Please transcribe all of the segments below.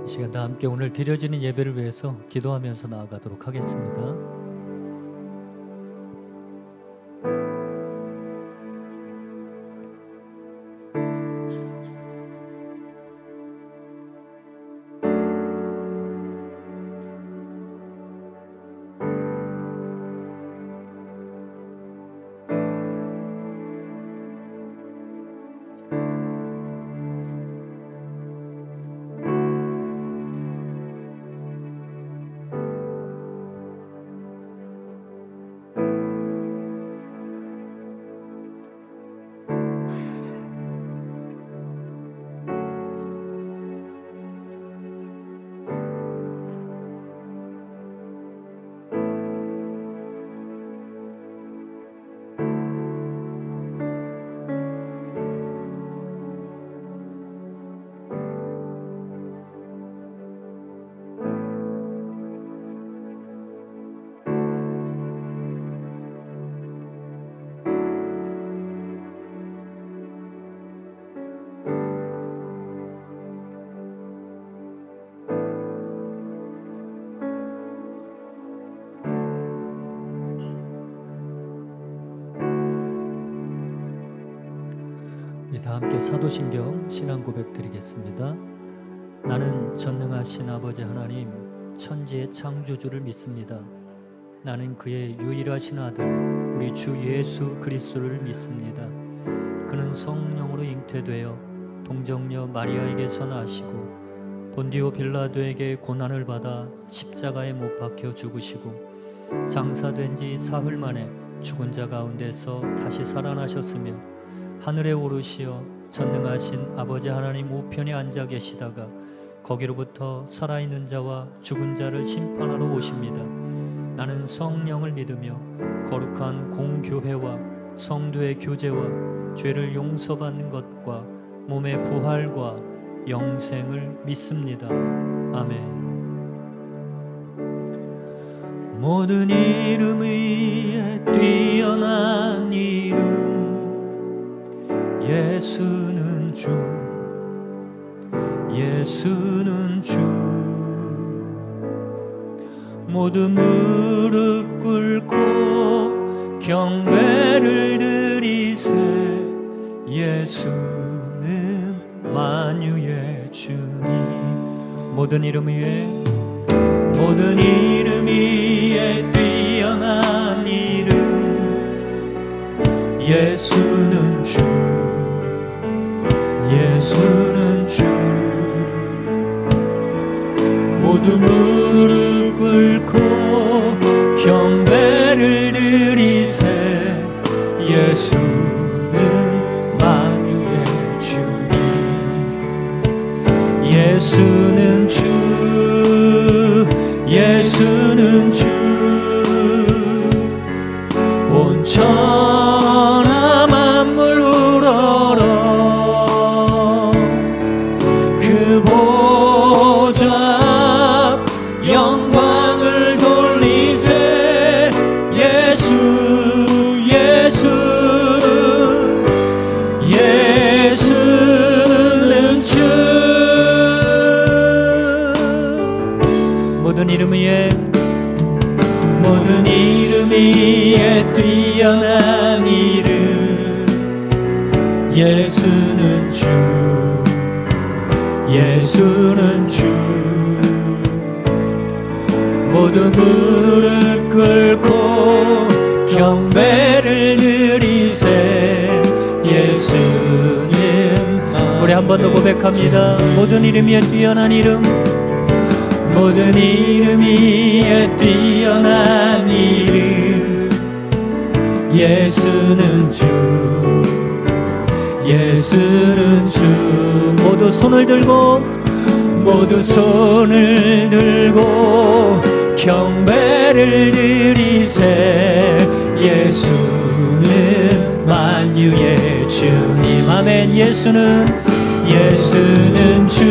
이 시간 다 함께 오늘 드려지는 예배를 위해서 기도하면서 나아가도록 하겠습니다. 다 함께 사도신경 신앙 고백 드리겠습니다. 나는 전능하신 아버지 하나님 천지의 창조주를 믿습니다. 나는 그의 유일하신 아들 우리 주 예수 그리스도를 믿습니다. 그는 성령으로 잉태되어 동정녀 마리아에게서 나시고 본디오 빌라도에게 고난을 받아 십자가에 못 박혀 죽으시고 장사된 지 사흘 만에 죽은 자 가운데서 다시 살아나셨으며 하늘에 오르시어 전능하신 아버지 하나님 우편에 앉아 계시다가 거기로부터 살아있는 자와 죽은 자를 심판하러 오십니다. 나는 성령을 믿으며 거룩한 공교회와 성도의 교제와 죄를 용서받는 것과 몸의 부활과 영생을 믿습니다. 아멘. 모든 이름 위에 뛰어난 이름 예수는 주, 예수는 주. 모두 무릎 꿇고 경배를 드리세. 예수는 만유의 주님. 모든 이름 위에, 모든 이름 위에 뛰어난 이름 예수는 주, 예수는 주. 모두 무릎 꿇고 경배를 드리세. 예수는 만유의 주님. 예수는 주, 예수는 주. 온 천하 만물 우러러 보좌 앞 영광을 돌리세. 예수, 예수, 예수는 주. 모든 이름 위에, 모든 이름 위에 뛰어난 이름 예수는 주, 예수는 주. 모두 무릎 꿇고 경배를 드리세. 예수님. 우리 한 번 더 고백합니다. 모든 이름 위에 뛰어난 이름, 모든 이름 위에 뛰어난 이름 예수는 주, 예수는 주. 모두 손을 들고, 모두 손을 들고 경배를 드리세. 예수는 만유의 주님. 아멘. 예수는, 예수는 주,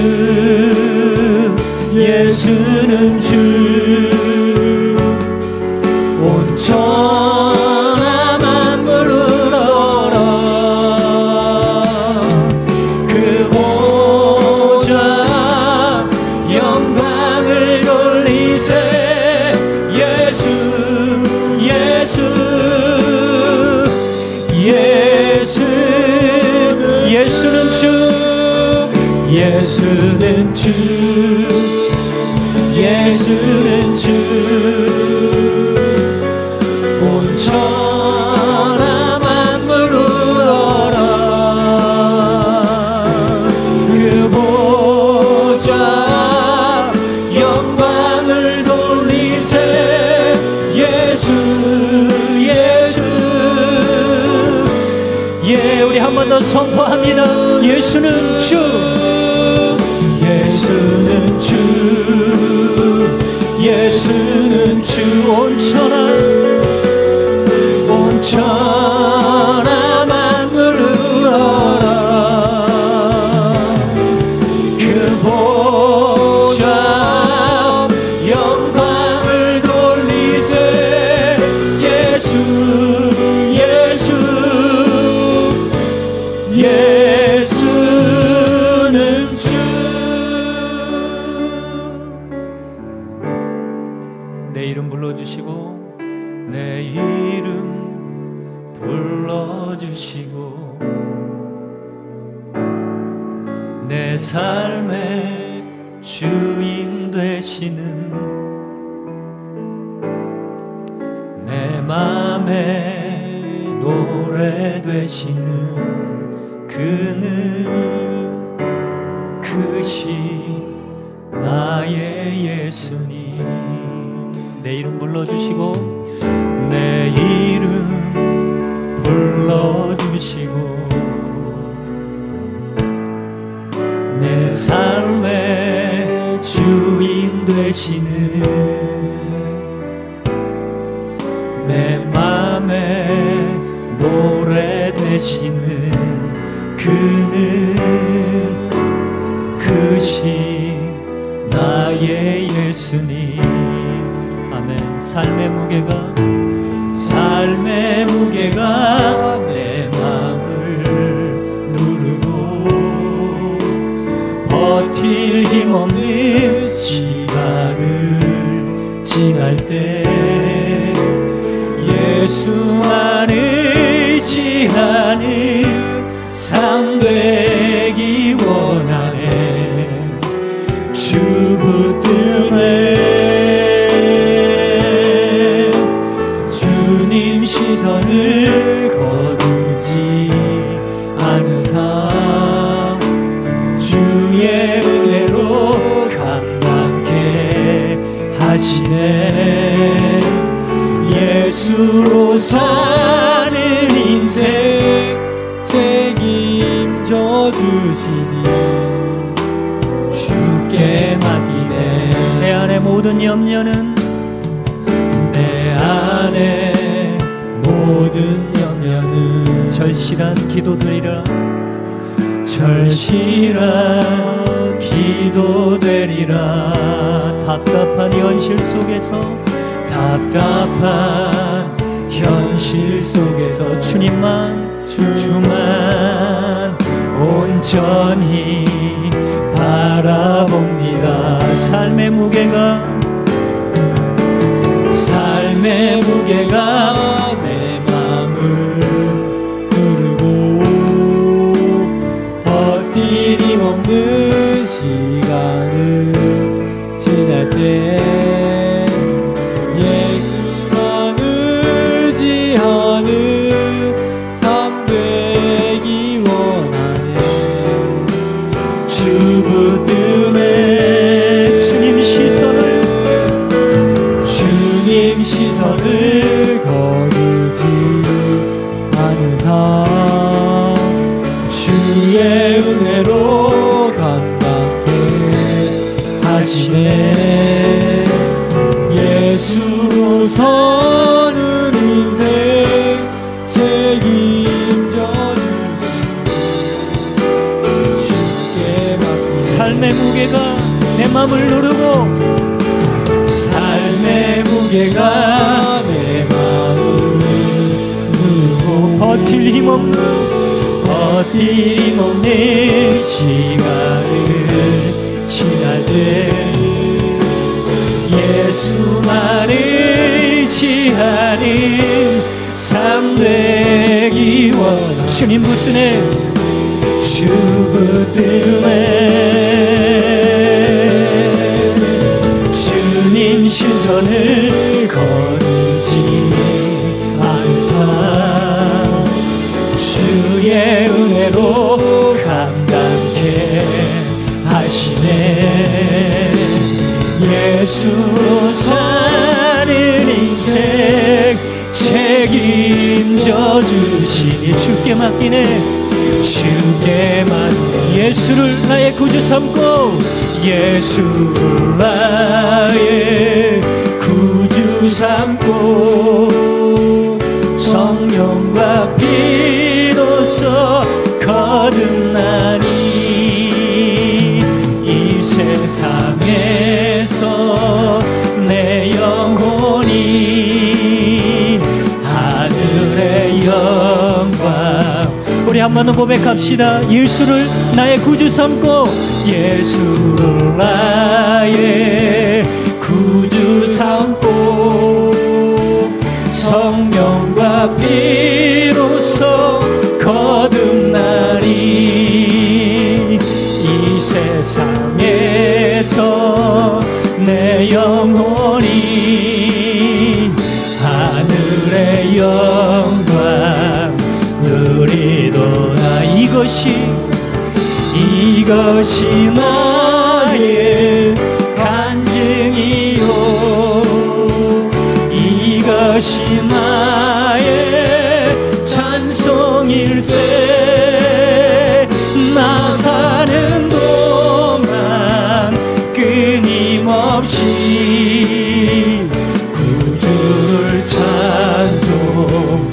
예수는 주. 온 천하 만물 우러러 그 보좌 예수는 주, 예수는 주. 온 천하 만물을 울어라. 그 보좌 영광을 돌리세. 예수, 예수. 예, 우리 한 번 더 선포합니다. 예수는 주, 예수는 주, 예수는 주. 온 천하 만물을 울어라. 그 보좌 영광을 돌리세. 예수, 예수, 예수는 주. 내 이름 불러주시고, 내 이름 불러주시고, 내 삶의 주인 되시는, 내 맘에 노래 되시는 그는 크신 나의 예수님. 내 이름 불러주시고, 내 이름 불러주시고, 내 삶의 주인 되시는, 내 맘에 노래 되시는 그는 크신 나의 예수님. 아멘. 삶의 무게가 내 마음을 누르고, 버틸 힘없는 시간을 지날 때 예수만 의지하는 삶 되기 원하네. 주 붙들매 주님 시선을 거두지 않은 삶, 주의 은혜로 감당케 하시네. 예수로 사는 인생 책임져 주시니 주께 맡기네. 내 안의 모든 염려는, 내 안의 모든 염려는 절실한 기도되리라. 절실한 기도되리라. 답답한 현실 속에서, 답답한 현실 속에서 주님만, 주만 온전히 바라봅니다. 삶의 무게가 내 마음을 누르고, 버틸 힘없는 시간을 지날 때 예수만 의지하는 삶 되기 원하네. 주 붙들매 주님 시선을 거두지 않은 삶, 주의 은혜로 감당케 하시네. 예수로 서는 인생 책임져 주시네. 삶의 무게가 내 맘을 누르고, 삶의 무게가 내 맘을 누르고, 버틸 힘없는 시간을 지날 때 예수만 의지하는 삶 되기 원하네. 주님 붙드네, 주 붙드네 예수로 사는 인생 책임져 주시니 주께 맡기네. 주께만 예수를 나의 구주 삼고 예수를 나의 구주 삼고 성령과 피로써 거듭나니 이 세상에서 내 영혼이 하늘의 영광. 우리 한 번 더 고백합시다. 예수를 나의 구주 삼고 예수를 나의 구주 삼고 성령과 피로써 거듭나니 이 세상에서 내 영혼이 하늘의 영광 누리도다. 이것이 나의 간증이요 이것이 나의 찬송일세. 나 사는 동안 끊임없이 구주를 찬송하리.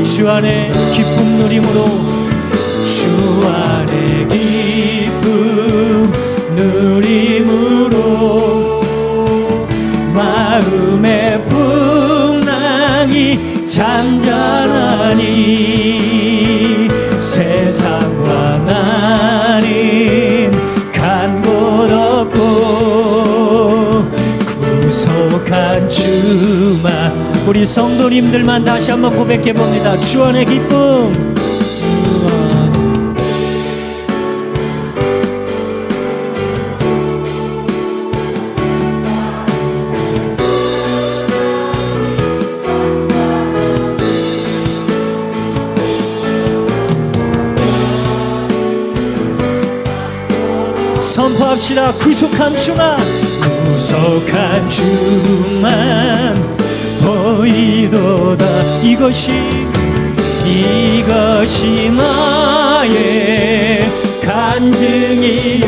주 안에 기쁨 누림으로 주 안에 기쁨 누림으로 마음의 풍랑이 잠잠하니 세상과 나는 간 곳 없고 구속한 주만. 우리 성도님들만 다시 한번 고백해 봅니다. 주 안의 기쁨. 선포합시다. 구속한 주만 구속한 주만 보이도다. 이것이 나의 간증이요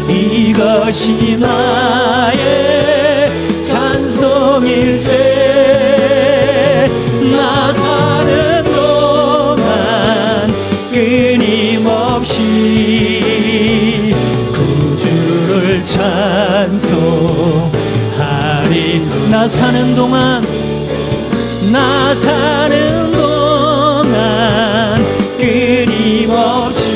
이것이 나의 찬송일세. 나 사는 동안 끊임없이 구주를 찬송하리. 나 사는 동안 끊임없이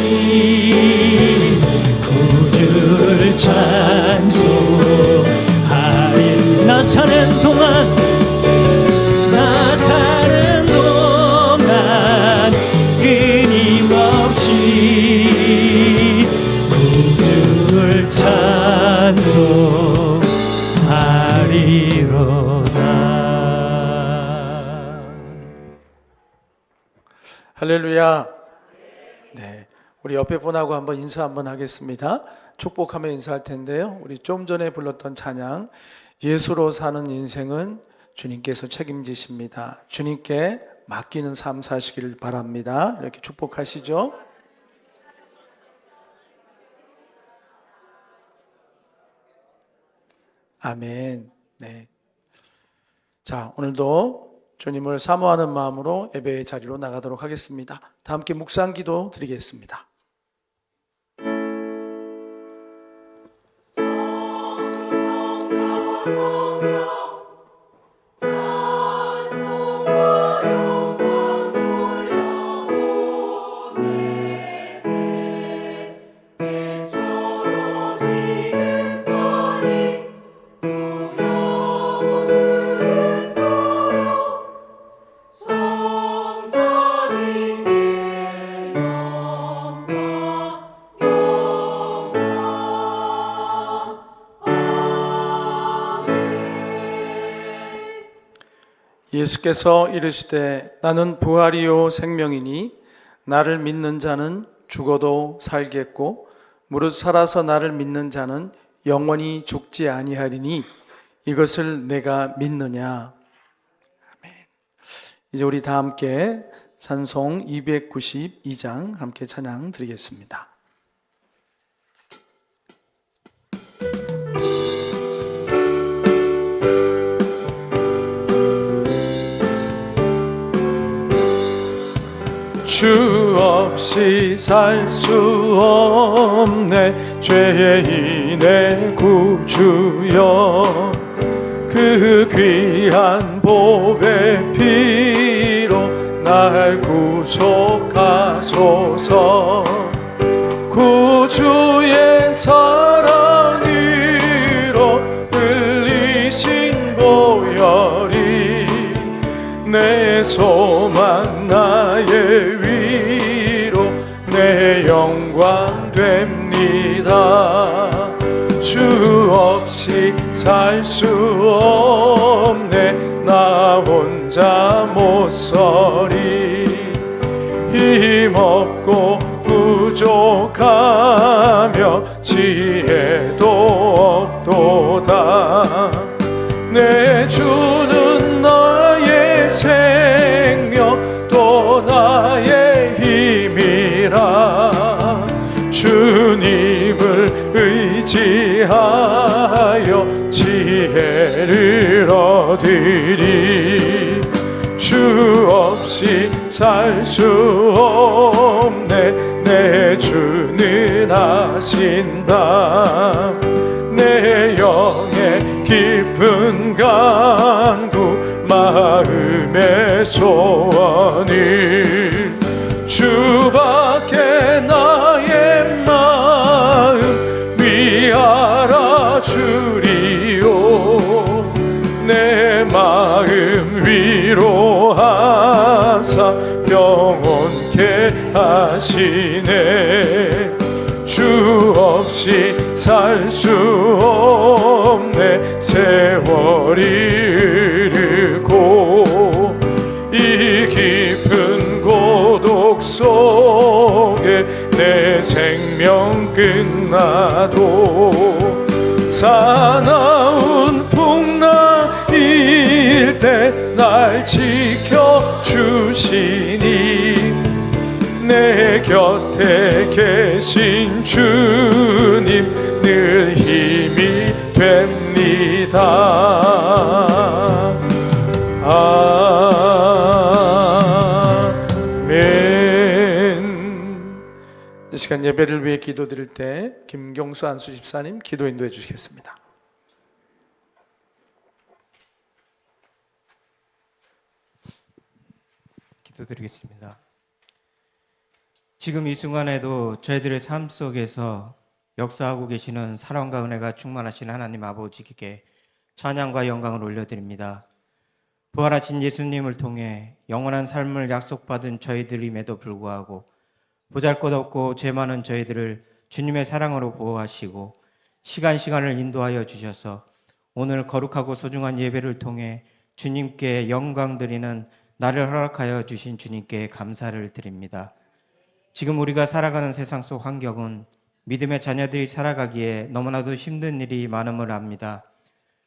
구주를 찬송하리. 나 사는 동안 끊임없이 구주를 찬송하리로다. 할렐루야. 네, 우리 옆에 분하고 한번 인사 한번 하겠습니다. 축복하며 인사할 텐데요. 우리 좀 전에 불렀던 찬양 예수로 사는 인생은 주님께서 책임지십니다. 주님께 맡기는 삶 사시기를 바랍니다. 이렇게 축복하시죠. 아멘. 네. 자, 오늘도 주님을 사모하는 마음으로 예배의 자리로 나가도록 하겠습니다. 다 함께 묵상기도 드리겠습니다. 예수께서 이르시되 나는 부활이요 생명이니 나를 믿는 자는 죽어도 살겠고 무릇 살아서 나를 믿는 자는 영원히 죽지 아니하리니 이것을 내가 믿느냐. 아멘. 이제 우리 다 함께 찬송 292장 함께 찬양 드리겠습니다. 주 없이 살 수 없네 죄인의 구주여 그 귀한 보배 피로 날 구속하소서 구주의 사랑으로 흘리신 보혈이 내 소망 나의 위로 내 영광 됩니다. 주 없이 살 수 없네 나 혼자 못 서리 힘없고 부족하며 지혜도 없도다 내 주는 나의 생명 또 나의 힘이라 주님을 의지하여 지혜를 얻으리 주 없이 살 수 없네 내 주는 하신다 내 영의 깊은 간구 마음의 소원을 주밖에 나의 마음 위하라 주리오 내 마음 위로하사 영원케 하시네 주 없이 살 수 없네 세월이 흐르고 이 깊은 고독 속에 내 생명 끝나도 사나운 풍랑일 때 날 지켜주시니 내 곁에 계신 주님 늘 힘이 됩니다. 아멘. 이 시간 예배를 위해 기도드릴 때 김경수 안수 집사님 기도 인도해 주시겠습니다. 기도드리겠습니다. 지금 이 순간에도 저희들의 삶 속에서 역사하고 계시는 사랑과 은혜가 충만하신 하나님 아버지께 찬양과 영광을 올려드립니다. 부활하신 예수님을 통해 영원한 삶을 약속받은 저희들임에도 불구하고 보잘것없고 죄 많은 저희들을 주님의 사랑으로 보호하시고 시간을 인도하여 주셔서 오늘 거룩하고 소중한 예배를 통해 주님께 영광 드리는 나를 허락하여 주신 주님께 감사를 드립니다. 지금 우리가 살아가는 세상 속 환경은 믿음의 자녀들이 살아가기에 너무나도 힘든 일이 많음을 압니다.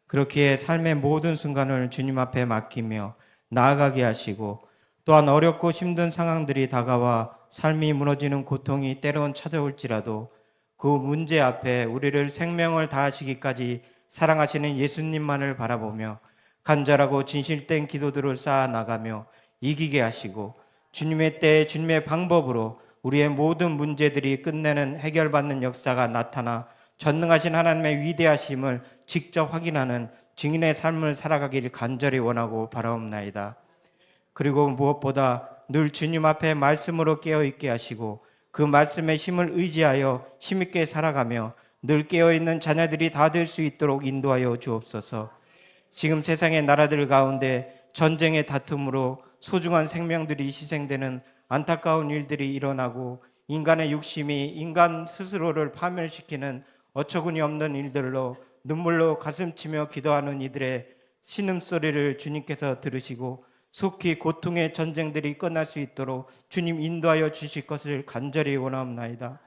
그렇기에 삶의 모든 순간을 주님 앞에 맡기며 나아가게 하시고 또한 어렵고 힘든 상황들이 다가와 삶이 무너지는 고통이 때론 찾아올지라도 그 문제 앞에 우리를 생명을 다하시기까지 사랑하시는 예수님만을 바라보며 간절하고 진실된 기도들을 쌓아나가며 이기게 하시고 주님의 때에 주님의 방법으로 우리의 모든 문제들이 끝내는 해결받는 역사가 나타나 전능하신 하나님의 위대하심을 직접 확인하는 증인의 삶을 살아가기를 간절히 원하고 바라옵나이다. 그리고 무엇보다 늘 주님 앞에 말씀으로 깨어있게 하시고 그 말씀의 힘을 의지하여 힘있게 살아가며 늘 깨어있는 자녀들이 다 될 수 있도록 인도하여 주옵소서. 지금 세상의 나라들 가운데 전쟁의 다툼으로 소중한 생명들이 희생되는 안타까운 일들이 일어나고 인간의 욕심이 인간 스스로를 파멸시키는 어처구니 없는 일들로 눈물로 가슴치며 기도하는 이들의 신음소리를 주님께서 들으시고 속히 고통의 전쟁들이 끝날 수 있도록 주님 인도하여 주실 것을 간절히 원하옵나이다.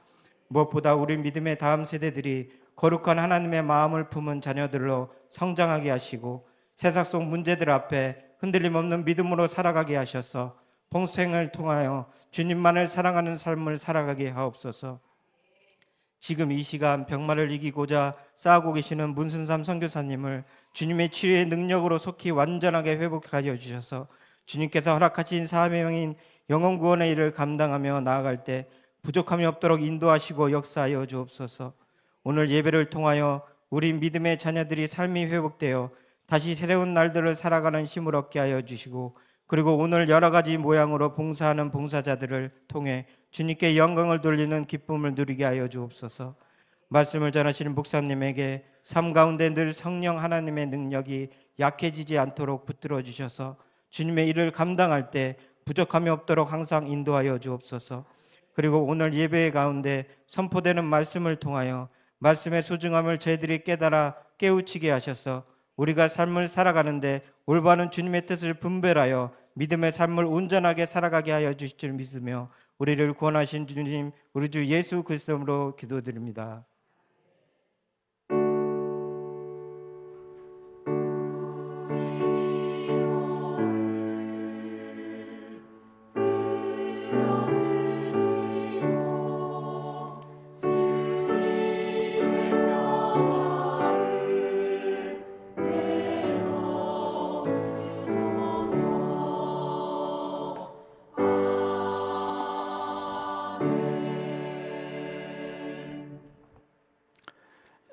무엇보다 우리 믿음의 다음 세대들이 거룩한 하나님의 마음을 품은 자녀들로 성장하게 하시고 세상 속 문제들 앞에 흔들림 없는 믿음으로 살아가게 하셔서 평생을 통하여 주님만을 사랑하는 삶을 살아가게 하옵소서. 지금 이 시간 병마를 이기고자 싸우고 계시는 문순삼 선교사님을 주님의 치유의 능력으로 속히 완전하게 회복하여 주셔서 주님께서 허락하신 사명인 영혼 구원의 일을 감당하며 나아갈 때 부족함이 없도록 인도하시고 역사하여 주옵소서. 오늘 예배를 통하여 우리 믿음의 자녀들이 삶이 회복되어 다시 새로운 날들을 살아가는 힘을 얻게 하여 주시고, 그리고 오늘 여러 가지 모양으로 봉사하는 봉사자들을 통해 주님께 영광을 돌리는 기쁨을 누리게 하여 주옵소서. 말씀을 전하시는 목사님에게 삶 가운데 늘 성령 하나님의 능력이 약해지지 않도록 붙들어 주셔서 주님의 일을 감당할 때 부족함이 없도록 항상 인도하여 주옵소서. 그리고 오늘 예배 가운데 선포되는 말씀을 통하여 말씀의 소중함을 저희들이 깨달아 깨우치게 하셔서 우리가 삶을 살아가는데 올바른 주님의 뜻을 분별하여 믿음의 삶을 온전하게 살아가게 하여 주실 줄 믿으며 우리를 구원하신 주님 우리 주 예수 그리스도로 기도드립니다.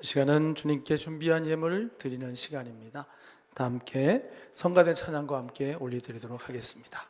이 시간은 주님께 준비한 예물을 드리는 시간입니다. 다 함께 성가된 찬양과 함께 올려드리도록 하겠습니다.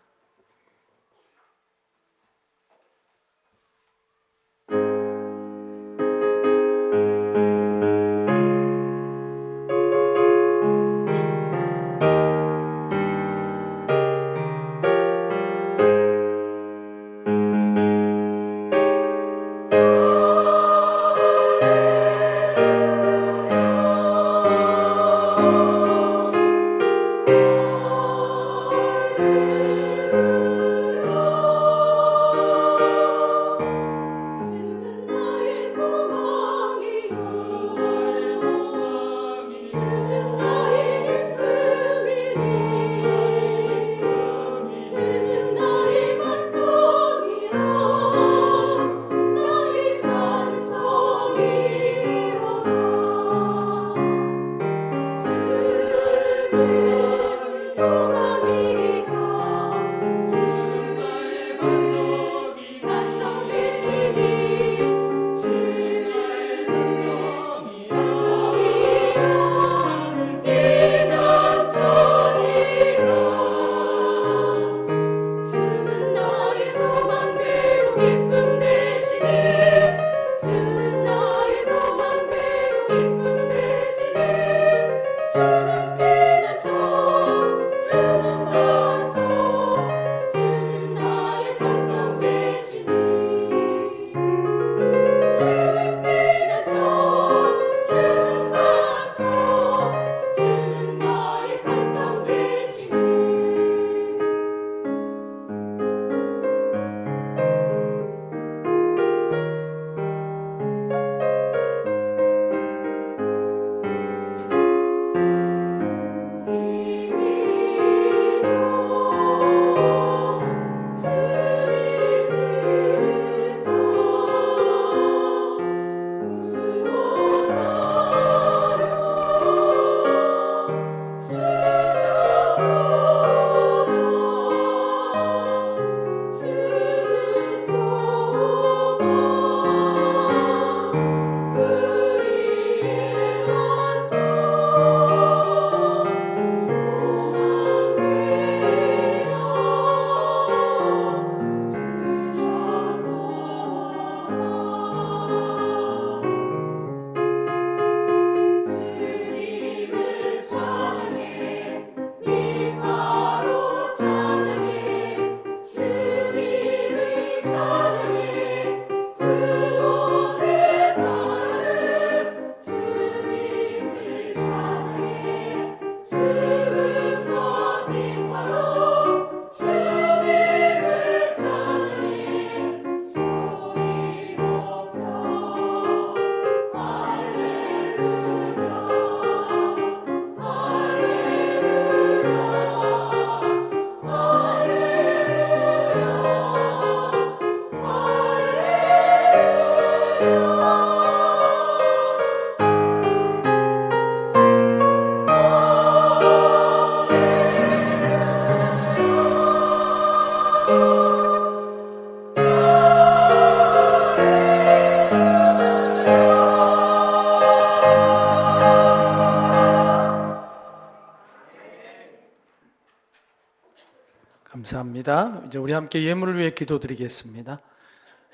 감사합니다. 이제 우리 함께 예물을 위해 기도드리겠습니다.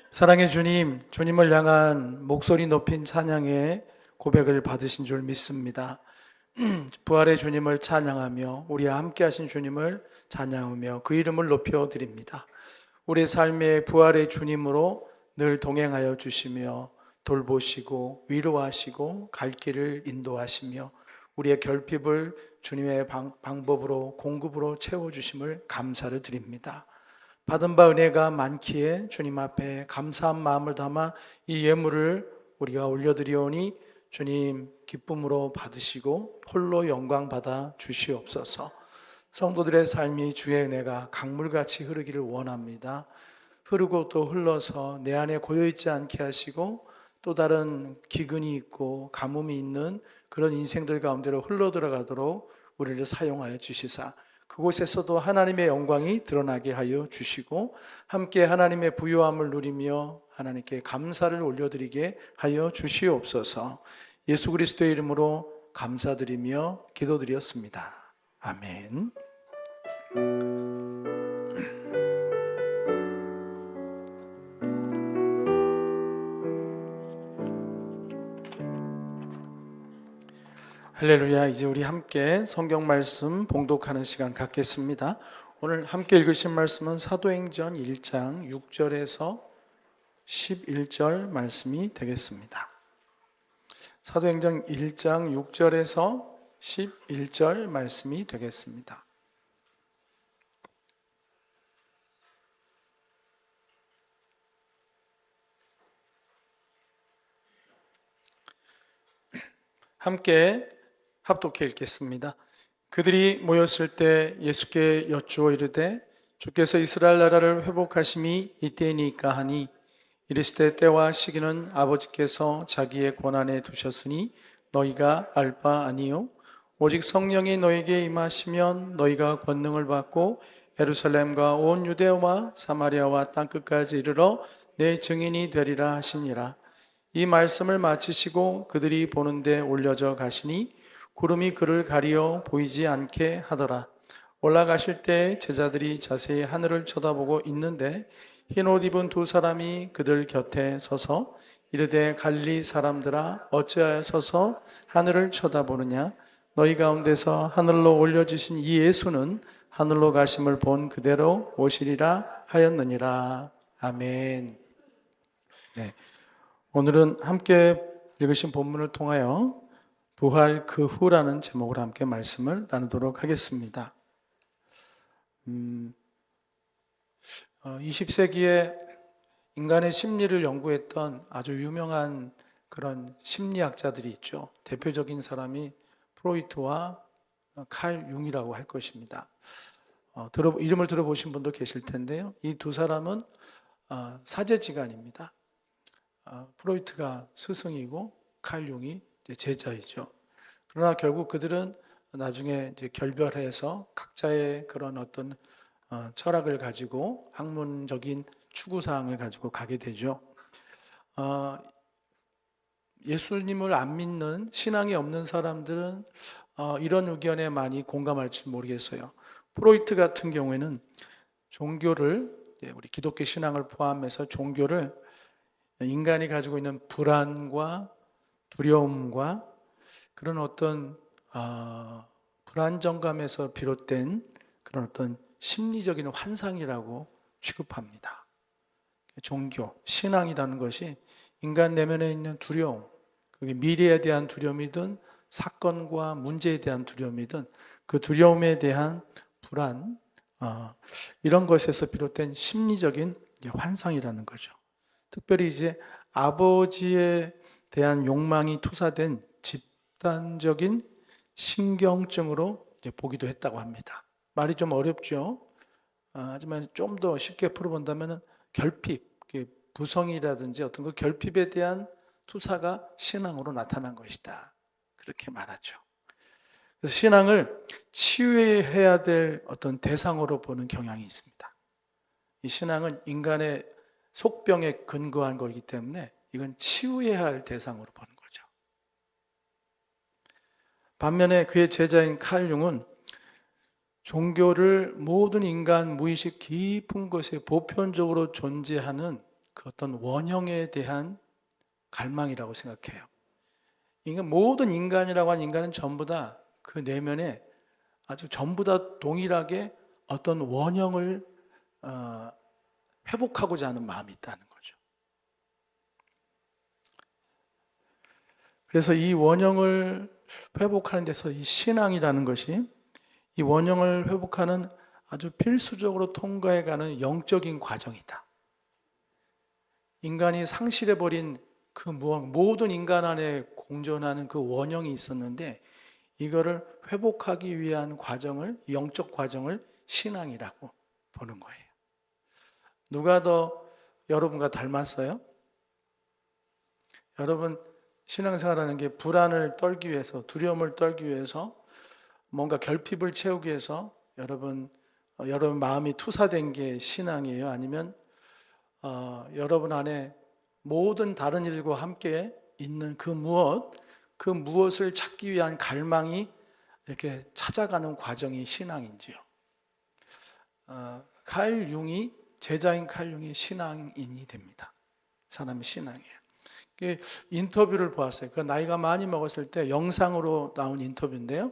사랑의 주님, 주님을 향한 목소리 높인 찬양의 고백을 받으신 줄 믿습니다. 부활의 주님을 찬양하며 우리와 함께 하신 주님을 찬양하며 그 이름을 높여 드립니다. 우리 삶의 부활의 주님으로 늘 동행하여 주시며 돌보시고 위로하시고 갈 길을 인도하시며 우리의 결핍을 주님의 방법으로 공급으로 채워주심을 감사를 드립니다. 받은 바 은혜가 많기에 주님 앞에 감사한 마음을 담아 이 예물을 우리가 올려드리오니 주님 기쁨으로 받으시고 홀로 영광 받아 주시옵소서. 성도들의 삶이 주의 은혜가 강물같이 흐르기를 원합니다. 흐르고 또 흘러서 내 안에 고여있지 않게 하시고 또 다른 기근이 있고 가뭄이 있는 그런 인생들 가운데로 흘러 들어가도록 우리를 사용하여 주시사 그곳에서도 하나님의 영광이 드러나게 하여 주시고 함께 하나님의 부요함을 누리며 하나님께 감사를 올려드리게 하여 주시옵소서. 예수 그리스도의 이름으로 감사드리며 기도드렸습니다. 아멘. 할렐루야. 이제 우리 함께 성경 말씀 봉독하는 시간 갖겠습니다. 오늘 함께 읽으신 말씀은 사도행전 1장 6절에서 11절 말씀이 되겠습니다. 사도행전 1장 6절에서 11절 말씀이 되겠습니다. 함께 합독해 읽겠습니다. 그들이 모였을 때 예수께 여쭈어 이르되 주께서 이스라엘 나라를 회복하심이 이때이니까 하니 이르시되 때와 시기는 아버지께서 자기의 권한에 두셨으니 너희가 알 바 아니요 오직 성령이 너희에게 임하시면 너희가 권능을 받고 예루살렘과 온 유대와 사마리아와 땅끝까지 이르러 내 증인이 되리라 하시니라. 이 말씀을 마치시고 그들이 보는데 올려져 가시니 구름이 그를 가리어 보이지 않게 하더라. 올라가실 때 제자들이 자세히 하늘을 쳐다보고 있는데 흰옷 입은 두 사람이 그들 곁에 서서 이르되 갈릴리 사람들아 어찌하여 서서 하늘을 쳐다보느냐 너희 가운데서 하늘로 올려지신 이 예수는 하늘로 가심을 본 그대로 오시리라 하였느니라. 아멘. 네. 오늘은 함께 읽으신 본문을 통하여 부활 그 후라는 제목으로 함께 말씀을 나누도록 하겠습니다. 20세기에 인간의 심리를 연구했던 아주 유명한 그런 심리학자들이 있죠. 대표적인 사람이 프로이트와 칼 융이라고 할 것입니다. 이름을 들어보신 분도 계실 텐데요. 이 두 사람은 사제지간입니다. 프로이트가 스승이고 칼 융이 제자이죠. 그러나 결국 그들은 나중에 이제 결별해서 각자의 그런 어떤 철학을 가지고 학문적인 추구사항을 가지고 가게 되죠. 예수님을 안 믿는 신앙이 없는 사람들은 이런 의견에 많이 공감할지 모르겠어요. 프로이트 같은 경우에는 종교를 우리 기독교 신앙을 포함해서 종교를 인간이 가지고 있는 불안과 두려움과 그런 어떤 불안정감에서 비롯된 그런 어떤 심리적인 환상이라고 취급합니다. 종교, 신앙이라는 것이 인간 내면에 있는 두려움, 그게 미래에 대한 두려움이든 사건과 문제에 대한 두려움이든 그 두려움에 대한 불안, 이런 것에서 비롯된 심리적인 환상이라는 거죠. 특별히 이제 아버지에 대한 욕망이 투사된 집단적인 신경증으로 이제 보기도 했다고 합니다. 말이 좀 어렵죠. 하지만 좀 더 쉽게 풀어본다면 결핍, 부성이라든지 어떤 그 결핍에 대한 투사가 신앙으로 나타난 것이다. 그렇게 말하죠. 그래서 신앙을 치유해야 될 어떤 대상으로 보는 경향이 있습니다. 이 신앙은 인간의 속병에 근거한 거기 때문에 이건 치유해야 할 대상으로 보는 거죠. 반면에 그의 제자인 칼 융은 종교를 모든 인간 무의식 깊은 곳에 보편적으로 존재하는 그 어떤 원형에 대한 갈망이라고 생각해요. 모든 인간이라고 하는 인간은 전부 다 그 내면에 아주 전부 다 동일하게 어떤 원형을 회복하고자 하는 마음이 있다는 거죠. 그래서 이 원형을 회복하는 데서 이 신앙이라는 것이 이 원형을 회복하는 아주 필수적으로 통과해가는 영적인 과정이다. 인간이 상실해버린 그 모든 인간 안에 공존하는 그 원형이 있었는데 이거를 회복하기 위한 과정을, 영적 과정을 신앙이라고 보는 거예요. 누가 더 여러분과 닮았어요? 여러분 신앙생활하는 게 불안을 떨기 위해서, 두려움을 떨기 위해서, 뭔가 결핍을 채우기 위해서 여러분 마음이 투사된 게 신앙이에요? 아니면 여러분 안에 모든 다른 일과 함께 있는 그 무엇을 찾기 위한 갈망이 이렇게 찾아가는 과정이 신앙인지요? 제자인 칼 융이 신앙인이 됩니다. 사람이 신앙이에요. 인터뷰를 보았어요. 그 나이가 많이 먹었을 때 영상으로 나온 인터뷰인데요.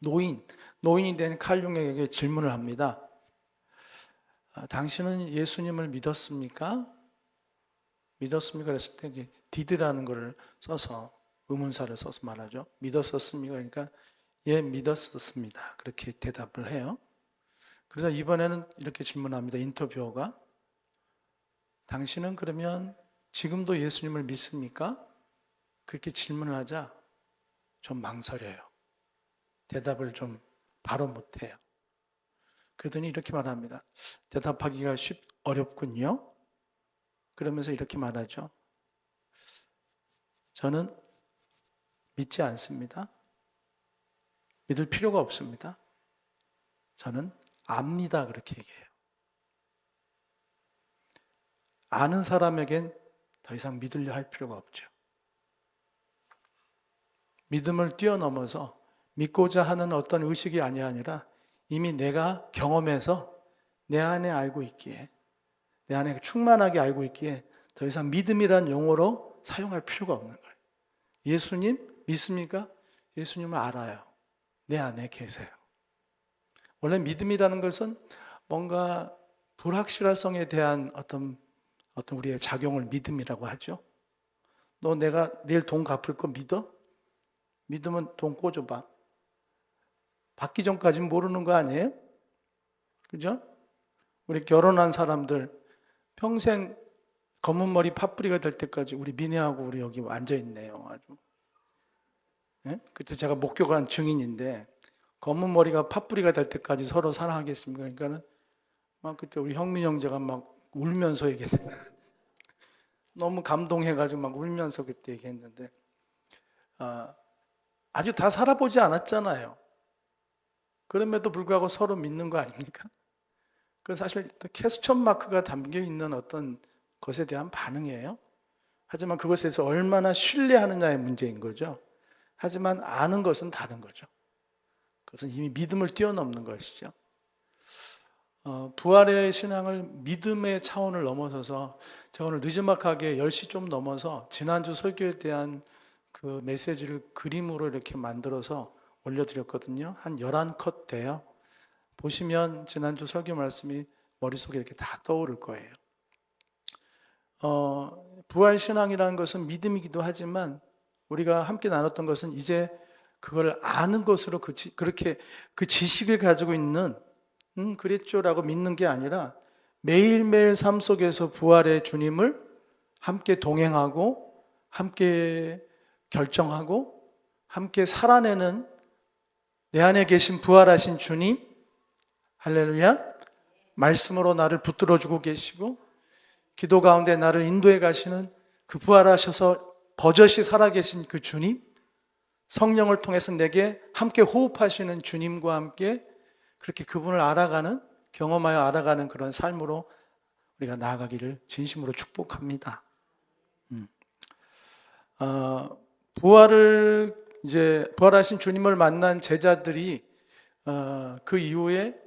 노인이 된 칼 융에게 질문을 합니다. 당신은 예수님을 믿었습니까? 그랬을 때 did라는 걸 써서 의문사를 써서 말하죠. 믿었었습니까? 그러니까 예, 믿었었습니다. 그렇게 대답을 해요. 그래서 이번에는 이렇게 질문합니다. 인터뷰어가 당신은 그러면 지금도 예수님을 믿습니까? 그렇게 질문을 하자 좀 망설여요. 대답을 좀 바로 못해요. 그러더니 이렇게 말합니다. 대답하기가 어렵군요. 그러면서 이렇게 말하죠. 저는 믿지 않습니다. 믿을 필요가 없습니다. 저는 압니다. 그렇게 얘기해요. 아는 사람에겐 더 이상 믿으려 할 필요가 없죠. 믿음을 뛰어넘어서 믿고자 하는 어떤 의식이 아니라 이미 내가 경험해서 내 안에 알고 있기에, 내 안에 충만하게 알고 있기에 더 이상 믿음이란 용어로 사용할 필요가 없는 거예요. 예수님 믿습니까? 예수님을 알아요. 내 안에 계세요. 원래 믿음이라는 것은 뭔가 불확실성에 대한 어떤 우리의 작용을 믿음이라고 하죠. 너 내가 내일 돈 갚을 거 믿어? 믿으면 돈 꿔줘봐. 받기 전까지는 모르는 거 아니에요? 그죠? 우리 결혼한 사람들 평생 검은 머리 팥뿌리가 될 때까지 우리 미네하고 우리 여기 앉아있네요. 아주. 예? 그때 제가 목격을 한 증인인데 검은 머리가 팥뿌리가 될 때까지 서로 사랑하겠습니까? 그러니까는 막 그때 우리 형민 형제가 막 울면서 얘기했어요. 너무 감동해가지고 막 울면서 그때 얘기했는데 아주 다 살아보지 않았잖아요. 그럼에도 불구하고 서로 믿는 거 아닙니까? 그 사실 퀘스천 마크가 담겨 있는 어떤 것에 대한 반응이에요. 하지만 그것에서 얼마나 신뢰하느냐의 문제인 거죠. 하지만 아는 것은 다른 거죠. 그것은 이미 믿음을 뛰어넘는 것이죠. 부활의 신앙을 믿음의 차원을 넘어서서 제가 오늘 늦지막하게 10시 좀 넘어서 지난주 설교에 대한 그 메시지를 그림으로 이렇게 만들어서 올려드렸거든요. 한 11컷 돼요. 보시면 지난주 설교 말씀이 머릿속에 이렇게 다 떠오를 거예요. 부활 신앙이라는 것은 믿음이기도 하지만 우리가 함께 나눴던 것은 이제 그걸 아는 것으로 그렇게 그 지식을 가지고 있는 그랬죠라고 믿는 게 아니라 매일매일 삶 속에서 부활의 주님을 함께 동행하고 함께 결정하고 함께 살아내는 내 안에 계신 부활하신 주님, 할렐루야, 말씀으로 나를 붙들어주고 계시고 기도 가운데 나를 인도해 가시는 그 부활하셔서 버젓이 살아계신 그 주님, 성령을 통해서 내게 함께 호흡하시는 주님과 함께 그렇게 그분을 경험하여 알아가는 그런 삶으로 우리가 나아가기를 진심으로 축복합니다. 부활하신 주님을 만난 제자들이 그 이후에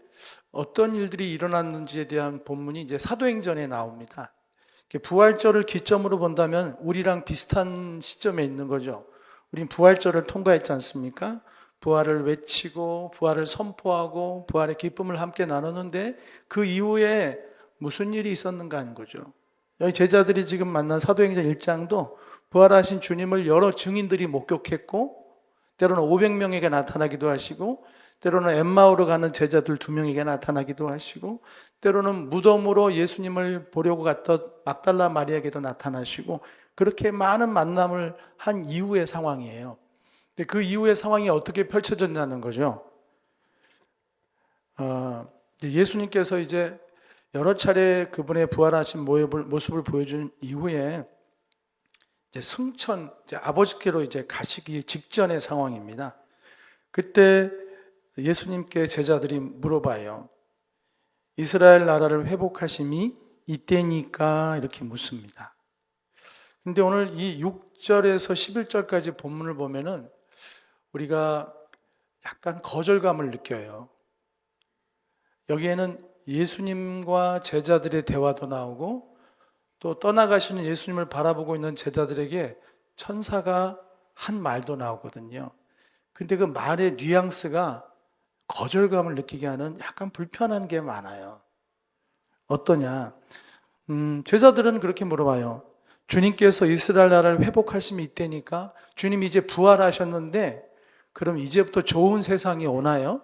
어떤 일들이 일어났는지에 대한 본문이 이제 사도행전에 나옵니다. 부활절을 기점으로 본다면 우리랑 비슷한 시점에 있는 거죠. 우린 부활절을 통과했지 않습니까? 부활을 외치고 부활을 선포하고 부활의 기쁨을 함께 나누는데 그 이후에 무슨 일이 있었는가 하는 거죠. 여기 제자들이 지금 만난 사도행전 1장도 부활하신 주님을 여러 증인들이 목격했고 때로는 500명에게 나타나기도 하시고 때로는 엠마오로 가는 제자들 2명에게 나타나기도 하시고 때로는 무덤으로 예수님을 보려고 갔던 막달라 마리아에게도 나타나시고 그렇게 많은 만남을 한 이후의 상황이에요. 근데 그 이후의 상황이 어떻게 펼쳐졌냐는 거죠. 예수님께서 이제 여러 차례 그분의 부활하신 모습을 보여준 이후에 이제 승천, 이제 아버지께로 이제 가시기 직전의 상황입니다. 그때 예수님께 제자들이 물어봐요. 이스라엘 나라를 회복하심이 이때니까 이렇게 묻습니다. 근데 오늘 이 6절에서 11절까지 본문을 보면은 우리가 약간 거절감을 느껴요. 여기에는 예수님과 제자들의 대화도 나오고 또 떠나가시는 예수님을 바라보고 있는 제자들에게 천사가 한 말도 나오거든요. 근데 그 말의 뉘앙스가 거절감을 느끼게 하는 약간 불편한 게 많아요. 어떠냐? 제자들은 그렇게 물어봐요. 주님께서 이스라엘 나라를 회복하심이 이때니까 주님이 이제 부활하셨는데 그럼 이제부터 좋은 세상이 오나요?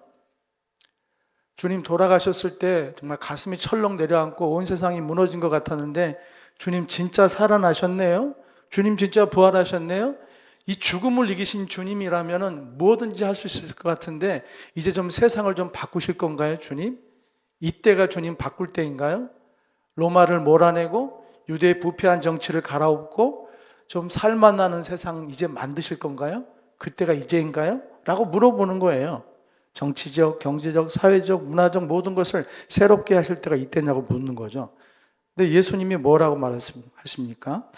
주님 돌아가셨을 때 정말 가슴이 철렁 내려앉고 온 세상이 무너진 것 같았는데 주님 진짜 살아나셨네요? 주님 진짜 부활하셨네요? 이 죽음을 이기신 주님이라면 뭐든지 할 수 있을 것 같은데 이제 좀 세상을 좀 바꾸실 건가요, 주님? 이때가 주님 바꿀 때인가요? 로마를 몰아내고 유대의 부패한 정치를 갈아엎고 좀 살만나는 세상 이제 만드실 건가요? 그때가 이제인가요? 라고 물어보는 거예요. 정치적, 경제적, 사회적, 문화적 모든 것을 새롭게 하실 때가 이때냐고 묻는 거죠. 근데 예수님이 뭐라고 말하십니까?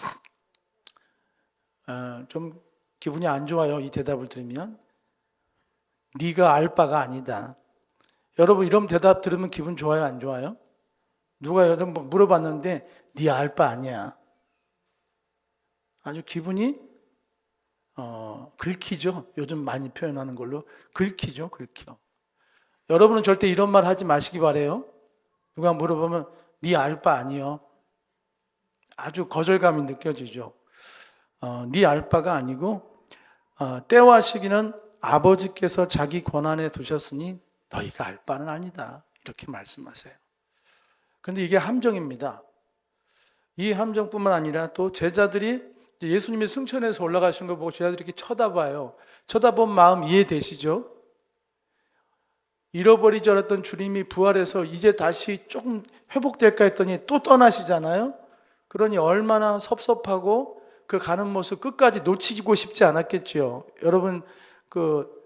좀 기분이 안 좋아요. 이 대답을 들으면. 네가 알 바가 아니다. 여러분 이런 대답 들으면 기분 좋아요? 안 좋아요? 누가 여러분 물어봤는데 네 알 바 아니야. 아주 기분이 긁히죠. 요즘 많이 표현하는 걸로 긁히죠. 긁혀. 여러분은 절대 이런 말 하지 마시기 바래요. 누가 물어보면 네 알 바 아니요. 아주 거절감이 느껴지죠. 네 알 바가 아니고 때와 시기는 아버지께서 자기 권한에 두셨으니 너희가 알 바는 아니다. 이렇게 말씀하세요. 그런데 이게 함정입니다. 이 함정뿐만 아니라 또 제자들이 예수님이 승천해서 올라가신 걸 보고 제자들이 이렇게 쳐다봐요. 쳐다본 마음 이해되시죠? 잃어버리지 않았던 주님이 부활해서 이제 다시 조금 회복될까 했더니 또 떠나시잖아요. 그러니 얼마나 섭섭하고 그 가는 모습 끝까지 놓치고 싶지 않았겠지요. 여러분 그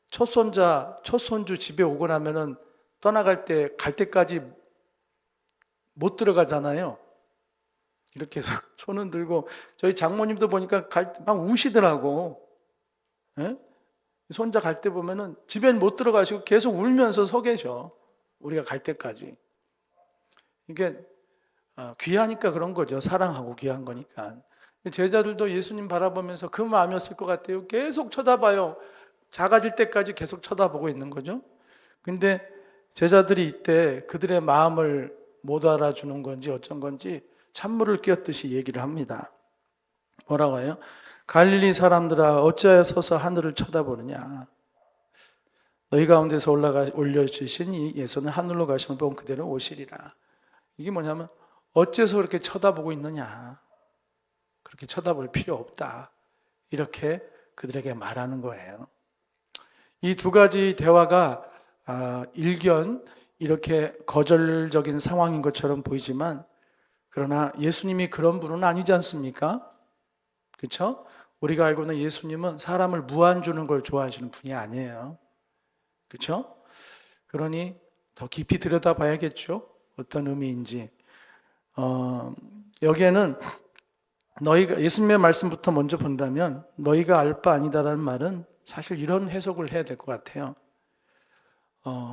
초손주 집에 오고 나면은 떠나갈 때 갈 때까지 못 들어가잖아요. 이렇게 손은 들고 저희 장모님도 보니까 갈 때 막 우시더라고. 예? 손자 갈 때 보면은 집엔 못 들어가시고 계속 울면서 서 계셔. 우리가 갈 때까지. 이게 귀하니까 그런 거죠. 사랑하고 귀한 거니까. 제자들도 예수님 바라보면서 그 마음이었을 것 같아요. 계속 쳐다봐요. 작아질 때까지 계속 쳐다보고 있는 거죠. 근데 제자들이 이때 그들의 마음을 못 알아주는 건지 어쩐 건지 찬물을 끼얹듯이 얘기를 합니다. 뭐라고 해요? 갈릴리 사람들아 어찌하여 서서 하늘을 쳐다보느냐. 너희 가운데서 올려주신 이 예수는 하늘로 가시면 본 그대로 오시리라. 이게 뭐냐면 어째서 그렇게 쳐다보고 있느냐. 그렇게 쳐다볼 필요 없다. 이렇게 그들에게 말하는 거예요. 이 두 가지 대화가 일견 이렇게 거절적인 상황인 것처럼 보이지만 그러나 예수님이 그런 분은 아니지 않습니까? 그렇죠? 우리가 알고 있는 예수님은 사람을 무한 주는 걸 좋아하시는 분이 아니에요. 그렇죠? 그러니 더 깊이 들여다봐야겠죠. 어떤 의미인지. 여기에는 너희가 예수님의 말씀부터 먼저 본다면 너희가 알 바 아니다라는 말은 사실 이런 해석을 해야 될 것 같아요.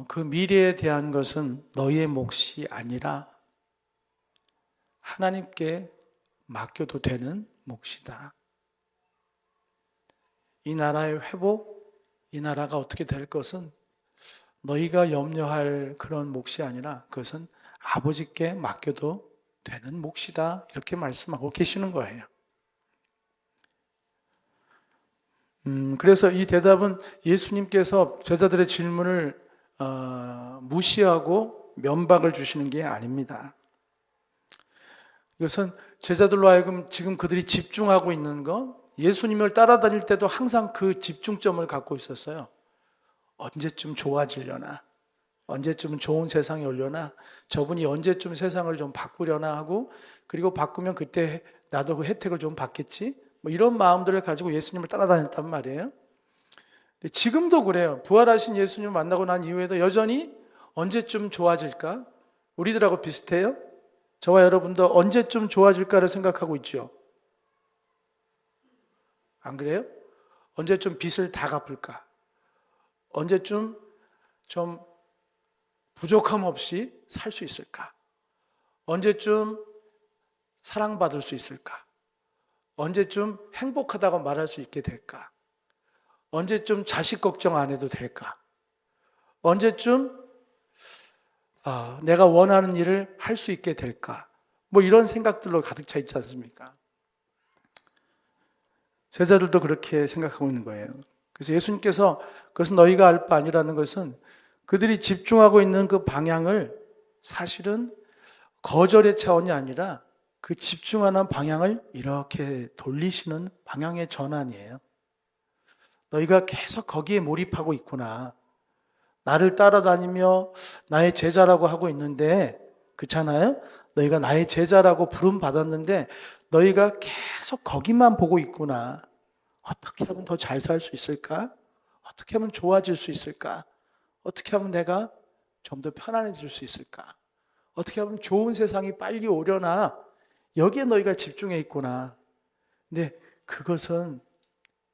그 미래에 대한 것은 너희의 몫이 아니라 하나님께 맡겨도 되는 몫이다. 이 나라의 회복, 이 나라가 어떻게 될 것은 너희가 염려할 그런 몫이 아니라 그것은 아버지께 맡겨도 되는 몫이다. 이렇게 말씀하고 계시는 거예요. 그래서 이 대답은 예수님께서 제자들의 질문을 무시하고 면박을 주시는 게 아닙니다. 이것은 제자들로 하여금 지금 그들이 집중하고 있는 거, 예수님을 따라다닐 때도 항상 그 집중점을 갖고 있었어요. 언제쯤 좋아지려나, 언제쯤 좋은 세상이 오려나, 저분이 언제쯤 세상을 좀 바꾸려나 하고, 그리고 바꾸면 그때 나도 그 혜택을 좀 받겠지, 뭐 이런 마음들을 가지고 예수님을 따라다녔단 말이에요. 근데 지금도 그래요. 부활하신 예수님을 만나고 난 이후에도 여전히 언제쯤 좋아질까? 우리들하고 비슷해요. 저와 여러분도 언제쯤 좋아질까를 생각하고 있죠. 안 그래요? 언제쯤 빚을 다 갚을까? 언제쯤 좀 부족함 없이 살 수 있을까? 언제쯤 사랑받을 수 있을까? 언제쯤 행복하다고 말할 수 있게 될까? 언제쯤 자식 걱정 안 해도 될까? 언제쯤 내가 원하는 일을 할 수 있게 될까? 뭐 이런 생각들로 가득 차 있지 않습니까? 제자들도 그렇게 생각하고 있는 거예요. 그래서 예수님께서 그것은 너희가 알 바 아니라는 것은 그들이 집중하고 있는 그 방향을 사실은 거절의 차원이 아니라 그 집중하는 방향을 이렇게 돌리시는 방향의 전환이에요. 너희가 계속 거기에 몰입하고 있구나. 나를 따라다니며 나의 제자라고 하고 있는데, 그렇잖아요? 너희가 나의 제자라고 부름 받았는데 너희가 계속 거기만 보고 있구나. 어떻게 하면 더 잘 살 수 있을까? 어떻게 하면 좋아질 수 있을까? 어떻게 하면 내가 좀 더 편안해질 수 있을까? 어떻게 하면 좋은 세상이 빨리 오려나? 여기에 너희가 집중해 있구나. 근데 그것은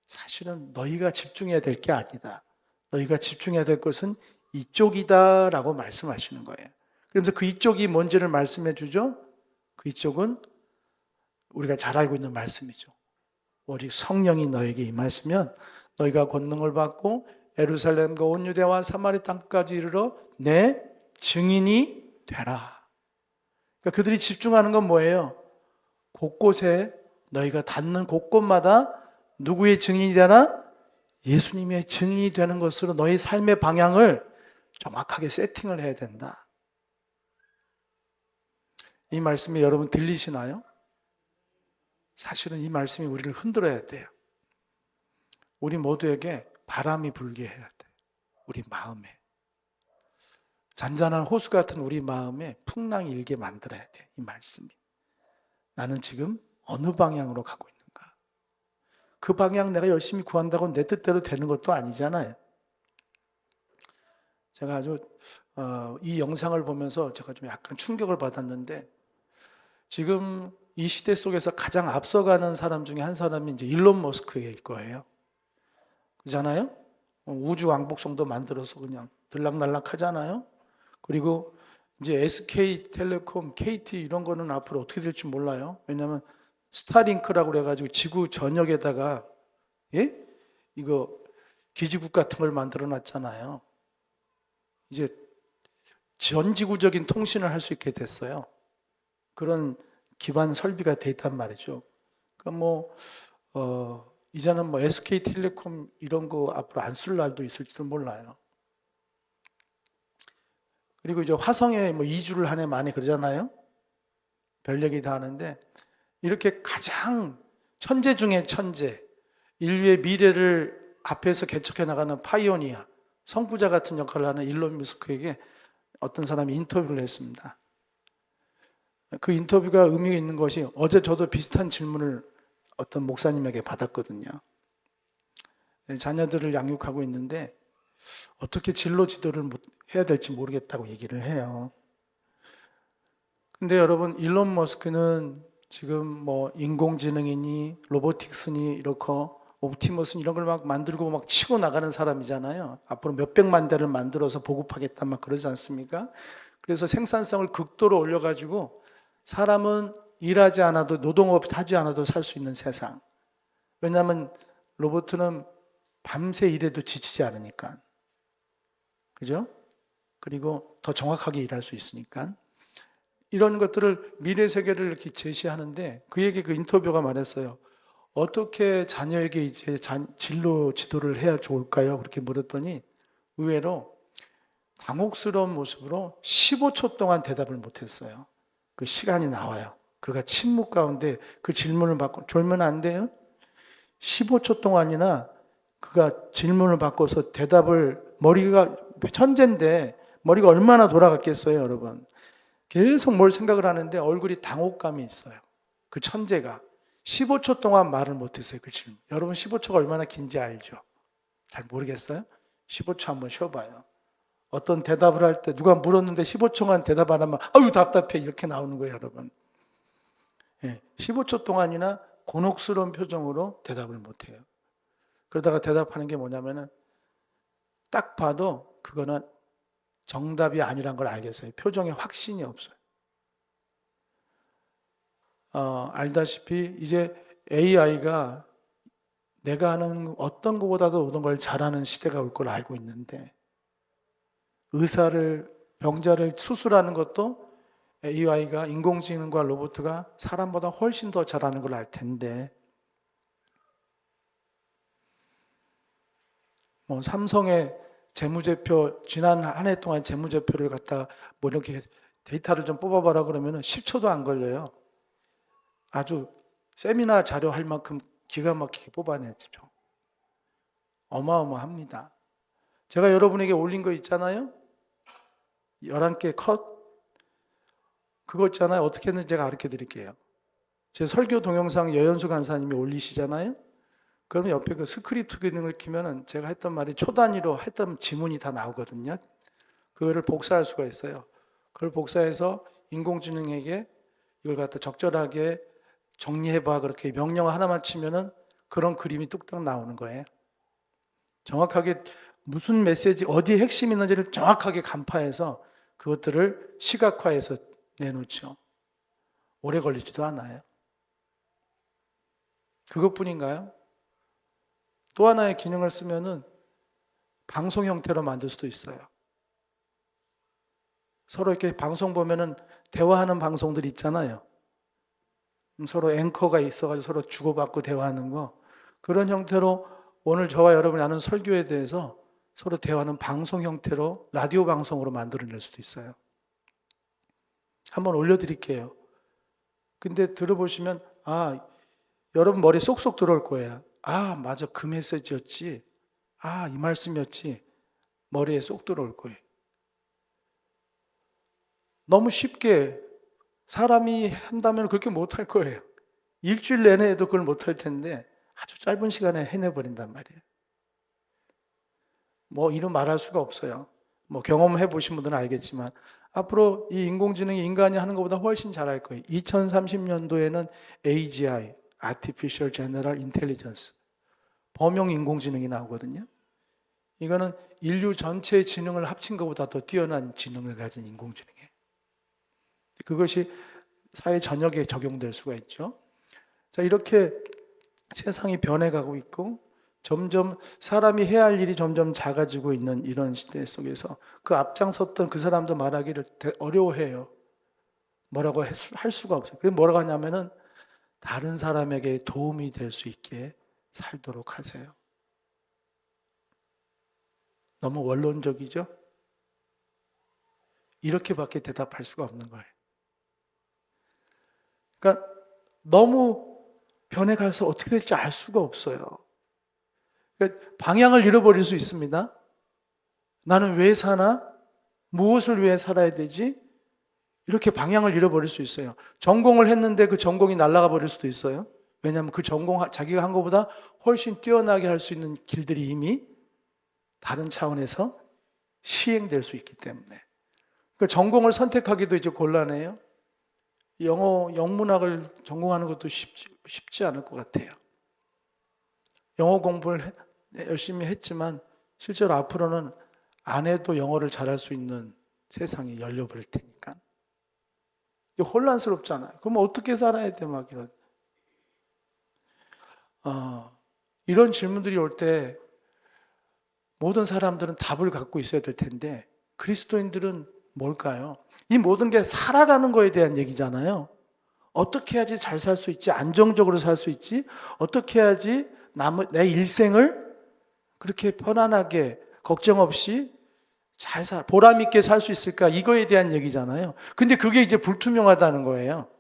사실은 너희가 집중해야 될 게 아니다. 너희가 집중해야 될 것은 이쪽이다라고 말씀하시는 거예요. 그러면서 그 이쪽이 뭔지를 말씀해 주죠. 그 이쪽은 우리가 잘 알고 있는 말씀이죠. 오직 성령이 너에게 임하시면 너희가 권능을 받고 예루살렘과 온 유대와 사마리 땅까지 이르러 내 증인이 되라. 그러니까 그들이 집중하는 건 뭐예요? 곳곳에 너희가 닿는 곳곳마다 누구의 증인이 되나? 예수님의 증인이 되는 것으로 너희 삶의 방향을 정확하게 세팅을 해야 된다. 이 말씀이 여러분 들리시나요? 사실은 이 말씀이 우리를 흔들어야 돼요. 우리 모두에게 바람이 불게 해야 돼. 우리 마음에. 잔잔한 호수 같은 우리 마음에 풍랑이 일게 만들어야 돼. 이 말씀이. 나는 지금 어느 방향으로 가고 있는가? 그 방향 내가 열심히 구한다고 내 뜻대로 되는 것도 아니잖아요. 제가 아주 이 영상을 보면서 제가 좀 약간 충격을 받았는데, 지금 이 시대 속에서 가장 앞서가는 사람 중에 한 사람이 이제 일론 머스크일 거예요. 그렇잖아요? 우주 왕복선도 만들어서 그냥 들락날락 하잖아요. 그리고 이제 SK텔레콤, KT 이런 거는 앞으로 어떻게 될지 몰라요. 왜냐하면 스타링크라고 그래가지고 지구 전역에다가 이거 기지국 같은 걸 만들어 놨잖아요. 이제 전 지구적인 통신을 할 수 있게 됐어요. 그런 기반 설비가 돼 있단 말이죠. 그러니까 이제는 SK텔레콤 이런 거 앞으로 안 쓸 날도 있을지도 몰라요. 그리고 이제 화성에 2주를 한 해 만에 그러잖아요. 별 얘기 다 하는데, 이렇게 가장 천재 중에 천재, 인류의 미래를 앞에서 개척해 나가는 파이오니아, 선구자 같은 역할을 하는 일론 머스크에게 어떤 사람이 인터뷰를 했습니다. 그 인터뷰가 의미가 있는 것이, 어제 저도 비슷한 질문을 어떤 목사님에게 받았거든요. 자녀들을 양육하고 있는데 어떻게 진로 지도를 해야 될지 모르겠다고 얘기를 해요. 근데 여러분, 일론 머스크는 지금 인공지능이니 로보틱스니 이렇게 옵티머스는 이런 걸 막 만들고 막 치고 나가는 사람이잖아요. 앞으로 몇백만 대를 만들어서 보급하겠다 막 그러지 않습니까? 그래서 생산성을 극도로 올려가지고 사람은 일하지 않아도 노동업 하지 않아도 살 수 있는 세상. 왜냐하면 로봇은 밤새 일해도 지치지 않으니까. 그죠? 그리고 더 정확하게 일할 수 있으니까. 이런 것들을 미래 세계를 이렇게 제시하는데 그에게 그 인터뷰가 말했어요. 어떻게 자녀에게 이제 진로 지도를 해야 좋을까요? 그렇게 물었더니 의외로 당혹스러운 모습으로 15초 동안 대답을 못했어요. 그 시간이 나와요. 그가 침묵 가운데 그 질문을 받고 졸면 안 돼요? 15초 동안이나 그가 질문을 받고서 대답을 머리가 천재인데 머리가 얼마나 돌아갔겠어요, 여러분. 계속 뭘 생각을 하는데 얼굴이 당혹감이 있어요. 그 천재가 15초 동안 말을 못했어요. 그 질문. 여러분 15초가 얼마나 긴지 알죠? 잘 모르겠어요? 15초 한번 쉬어봐요. 어떤 대답을 할 때 누가 물었는데 15초간 대답 안 하면 아유 답답해 이렇게 나오는 거예요, 여러분. 15초 동안이나 곤혹스러운 표정으로 대답을 못해요. 그러다가 대답하는 게 뭐냐면은 딱 봐도 그거는 정답이 아니란 걸 알겠어요. 표정에 확신이 없어요. 알다시피 이제 AI가 내가 하는 어떤 것보다도 모든 걸 잘하는 시대가 올 걸 알고 있는데 병자를 수술하는 것도 AI가 인공지능과 로봇가 사람보다 훨씬 더 잘하는 걸 알 텐데 삼성의 재무제표 지난 한 해 동안 재무제표를 갖다 뭐 이렇게 데이터를 좀 뽑아봐라 그러면 10초도 안 걸려요. 아주 세미나 자료 할 만큼 기가 막히게 뽑아내죠. 어마어마합니다. 제가 여러분에게 올린 거 있잖아요. 11개 컷. 그거 있잖아요. 어떻게 했는지 제가 가르쳐 드릴게요. 제 설교 동영상 여연수 간사님이 올리시잖아요. 그러면 옆에 그 스크립트 기능을 키면은 제가 했던 말이 초 단위로 했던 지문이 다 나오거든요. 그거를 복사할 수가 있어요. 그걸 복사해서 인공지능에게 이걸 갖다 적절하게 정리해봐 그렇게 명령 하나만 치면은 그런 그림이 뚝딱 나오는 거예요. 정확하게 무슨 메시지 어디에 핵심이 있는지를 정확하게 간파해서 그것들을 시각화해서 내놓죠. 오래 걸리지도 않아요. 그것뿐인가요? 또 하나의 기능을 쓰면은 방송 형태로 만들 수도 있어요. 서로 이렇게 방송 보면은 대화하는 방송들 있잖아요. 서로 앵커가 있어가지고 서로 주고받고 대화하는 거. 그런 형태로 오늘 저와 여러분이 하는 설교에 대해서 서로 대화하는 방송 형태로 라디오 방송으로 만들어낼 수도 있어요. 한번 올려드릴게요. 근데 들어보시면 여러분 머리에 쏙쏙 들어올 거예요. 맞아 그 메시지였지. 이 말씀이었지. 머리에 쏙 들어올 거예요. 너무 쉽게 사람이 한다면 그렇게 못할 거예요. 일주일 내내 해도 그걸 못할 텐데 아주 짧은 시간에 해내버린단 말이에요. 이루 말할 수가 없어요. 경험해 보신 분들은 알겠지만 앞으로 이 인공지능이 인간이 하는 것보다 훨씬 잘할 거예요. 2030년도에는 AGI, Artificial General Intelligence, 범용 인공지능이 나오거든요. 이거는 인류 전체의 지능을 합친 것보다 더 뛰어난 지능을 가진 인공지능이에요. 그것이 사회 전역에 적용될 수가 있죠. 자, 이렇게 세상이 변해가고 있고 점점 사람이 해야 할 일이 점점 작아지고 있는 이런 시대 속에서 그 앞장섰던 그 사람도 말하기를 어려워해요. 뭐라고 할 수가 없어요. 그래서 뭐라고 하냐면은 다른 사람에게 도움이 될 수 있게 살도록 하세요. 너무 원론적이죠? 이렇게밖에 대답할 수가 없는 거예요. 그러니까 너무 변해가서 어떻게 될지 알 수가 없어요. 그러니까 방향을 잃어버릴 수 있습니다. 나는 왜 사나? 무엇을 위해 살아야 되지? 이렇게 방향을 잃어버릴 수 있어요. 전공을 했는데 그 전공이 날아가 버릴 수도 있어요. 왜냐하면 그 전공 자기가 한 것보다 훨씬 뛰어나게 할 수 있는 길들이 이미 다른 차원에서 시행될 수 있기 때문에. 그 전공을 선택하기도 이제 곤란해요. 영문학을 전공하는 것도 쉽지 않을 것 같아요. 영어 공부를 열심히 했지만 실제로 앞으로는 안 해도 영어를 잘할 수 있는 세상이 열려버릴 테니까. 이게 혼란스럽잖아요. 그럼 어떻게 살아야 돼? 막 이런 질문들이 올 때 모든 사람들은 답을 갖고 있어야 될 텐데 그리스도인들은 뭘까요? 이 모든 게 살아가는 거에 대한 얘기잖아요. 어떻게 해야지 잘 살 수 있지? 안정적으로 살 수 있지? 어떻게 해야지 내 일생을 그렇게 편안하게 걱정 없이 보람 있게 살 수 있을까? 이거에 대한 얘기잖아요. 근데 그게 이제 불투명하다는 거예요.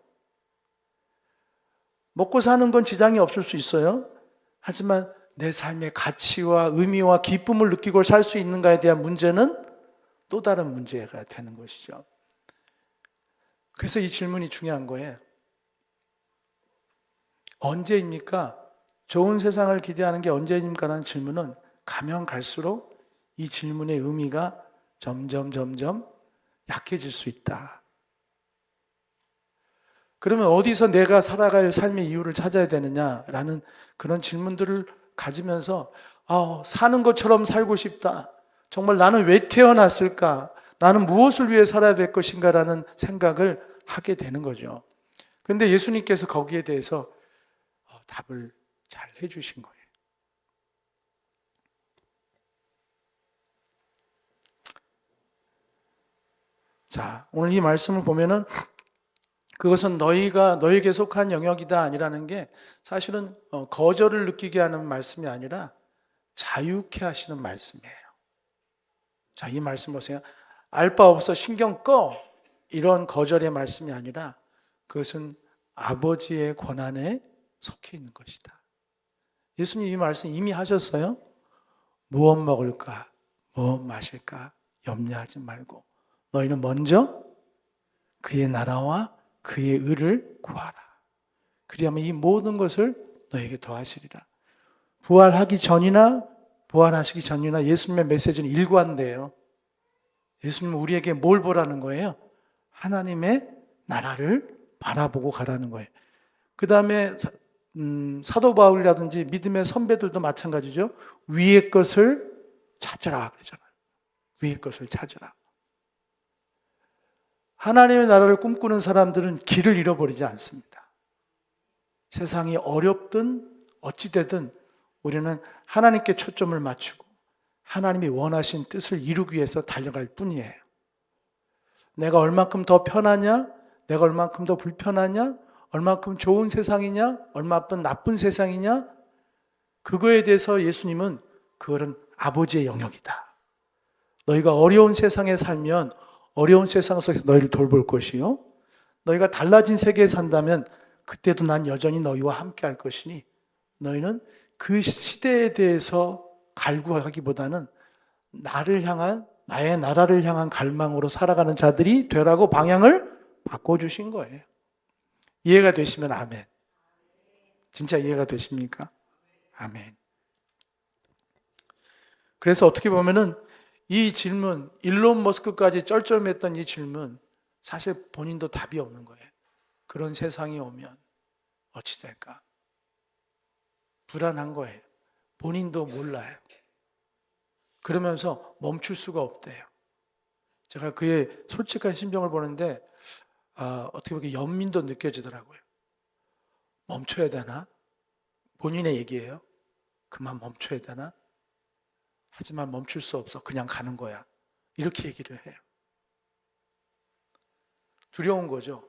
먹고 사는 건 지장이 없을 수 있어요. 하지만 내 삶의 가치와 의미와 기쁨을 느끼고 살 수 있는가에 대한 문제는 또 다른 문제가 되는 것이죠. 그래서 이 질문이 중요한 거예요. 언제입니까? 좋은 세상을 기대하는 게 언제입니까? 라는 질문은 가면 갈수록 이 질문의 의미가 점점 약해질 수 있다. 그러면 어디서 내가 살아갈 삶의 이유를 찾아야 되느냐라는 그런 질문들을 가지면서 사는 것처럼 살고 싶다. 정말 나는 왜 태어났을까? 나는 무엇을 위해 살아야 될 것인가라는 생각을 하게 되는 거죠. 그런데 예수님께서 거기에 대해서 답을 잘 해주신 거예요. 자, 오늘 이 말씀을 보면은 그것은 너에게 속한 영역이다 아니라는 게 사실은 거절을 느끼게 하는 말씀이 아니라 자유케 하시는 말씀이에요. 자, 이 말씀 보세요. 알 바 없어 신경 꺼 이런 거절의 말씀이 아니라 그것은 아버지의 권한에 속해 있는 것이다. 예수님 이 말씀 이미 하셨어요. 무엇 먹을까 무엇 마실까 염려하지 말고 너희는 먼저 그의 나라와 그의 의를 구하라. 그리하면 이 모든 것을 너에게 더하시리라. 부활하기 전이나 부활하시기 전이나 예수님의 메시지는 일관돼요. 예수님은 우리에게 뭘 보라는 거예요? 하나님의 나라를 바라보고 가라는 거예요. 그 다음에 사도 바울이라든지 믿음의 선배들도 마찬가지죠. 위의 것을 찾으라 그러잖아요. 위의 것을 찾으라. 하나님의 나라를 꿈꾸는 사람들은 길을 잃어버리지 않습니다. 세상이 어렵든 어찌되든 우리는 하나님께 초점을 맞추고 하나님이 원하신 뜻을 이루기 위해서 달려갈 뿐이에요. 내가 얼만큼 더 편하냐? 내가 얼만큼 더 불편하냐? 얼만큼 좋은 세상이냐? 얼만큼 나쁜 세상이냐? 그거에 대해서 예수님은 그거는 아버지의 영역이다. 너희가 어려운 세상에 살면 어려운 세상 속에서 너희를 돌볼 것이요. 너희가 달라진 세계에 산다면 그때도 난 여전히 너희와 함께 할 것이니 너희는 그 시대에 대해서 갈구하기보다는 나의 나라를 향한 갈망으로 살아가는 자들이 되라고 방향을 바꿔주신 거예요. 이해가 되시면 아멘. 진짜 이해가 되십니까? 아멘. 그래서 어떻게 보면은 이 질문, 일론 머스크까지 쩔쩔맸던 이 질문, 사실 본인도 답이 없는 거예요. 그런 세상이 오면 어찌 될까? 불안한 거예요. 본인도 몰라요. 그러면서 멈출 수가 없대요. 제가 그의 솔직한 심정을 보는데 어떻게 보면 연민도 느껴지더라고요. 멈춰야 되나? 본인의 얘기예요. 그만 멈춰야 되나? 하지만 멈출 수 없어. 그냥 가는 거야. 이렇게 얘기를 해요. 두려운 거죠.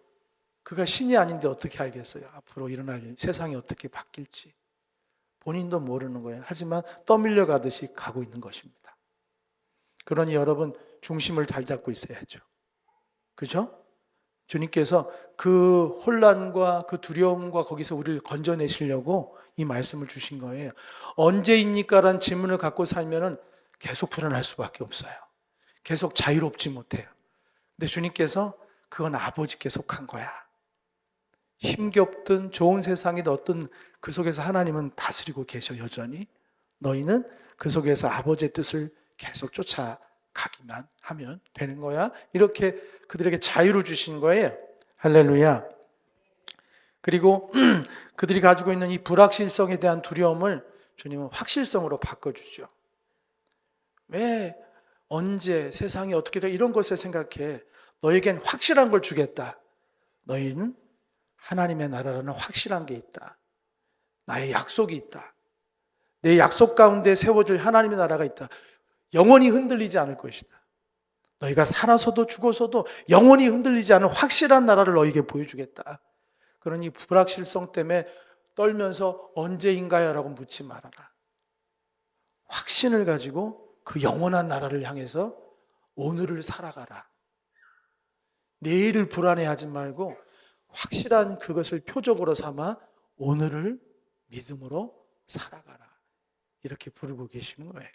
그가 신이 아닌데 어떻게 알겠어요? 앞으로 일어날 일, 세상이 어떻게 바뀔지. 본인도 모르는 거예요. 하지만 떠밀려 가듯이 가고 있는 것입니다. 그러니 여러분 중심을 잘 잡고 있어야죠. 그죠? 주님께서 그 혼란과 그 두려움과 거기서 우리를 건져내시려고 이 말씀을 주신 거예요. 언제입니까? 라는 질문을 갖고 살면은 계속 불안할 수밖에 없어요. 계속 자유롭지 못해요. 근데 주님께서 그건 아버지께 속한 거야. 힘겹든 좋은 세상이든 어떤 그 속에서 하나님은 다스리고 계셔 여전히. 너희는 그 속에서 아버지의 뜻을 계속 쫓아가기만 하면 되는 거야. 이렇게 그들에게 자유를 주신 거예요. 할렐루야. 그리고 그들이 가지고 있는 이 불확실성에 대한 두려움을 주님은 확실성으로 바꿔주죠. 왜 언제 세상이 어떻게 돼 이런 것을 생각해. 너에겐 확실한 걸 주겠다. 너희는 하나님의 나라라는 확실한 게 있다. 나의 약속이 있다. 내 약속 가운데 세워질 하나님의 나라가 있다. 영원히 흔들리지 않을 것이다. 너희가 살아서도 죽어서도 영원히 흔들리지 않은 확실한 나라를 너희에게 보여주겠다. 그러니 불확실성 때문에 떨면서 언제인가요? 라고 묻지 말아라. 확신을 가지고 그 영원한 나라를 향해서 오늘을 살아가라. 내일을 불안해하지 말고 확실한 그것을 표적으로 삼아 오늘을 믿음으로 살아가라. 이렇게 부르고 계시는 거예요.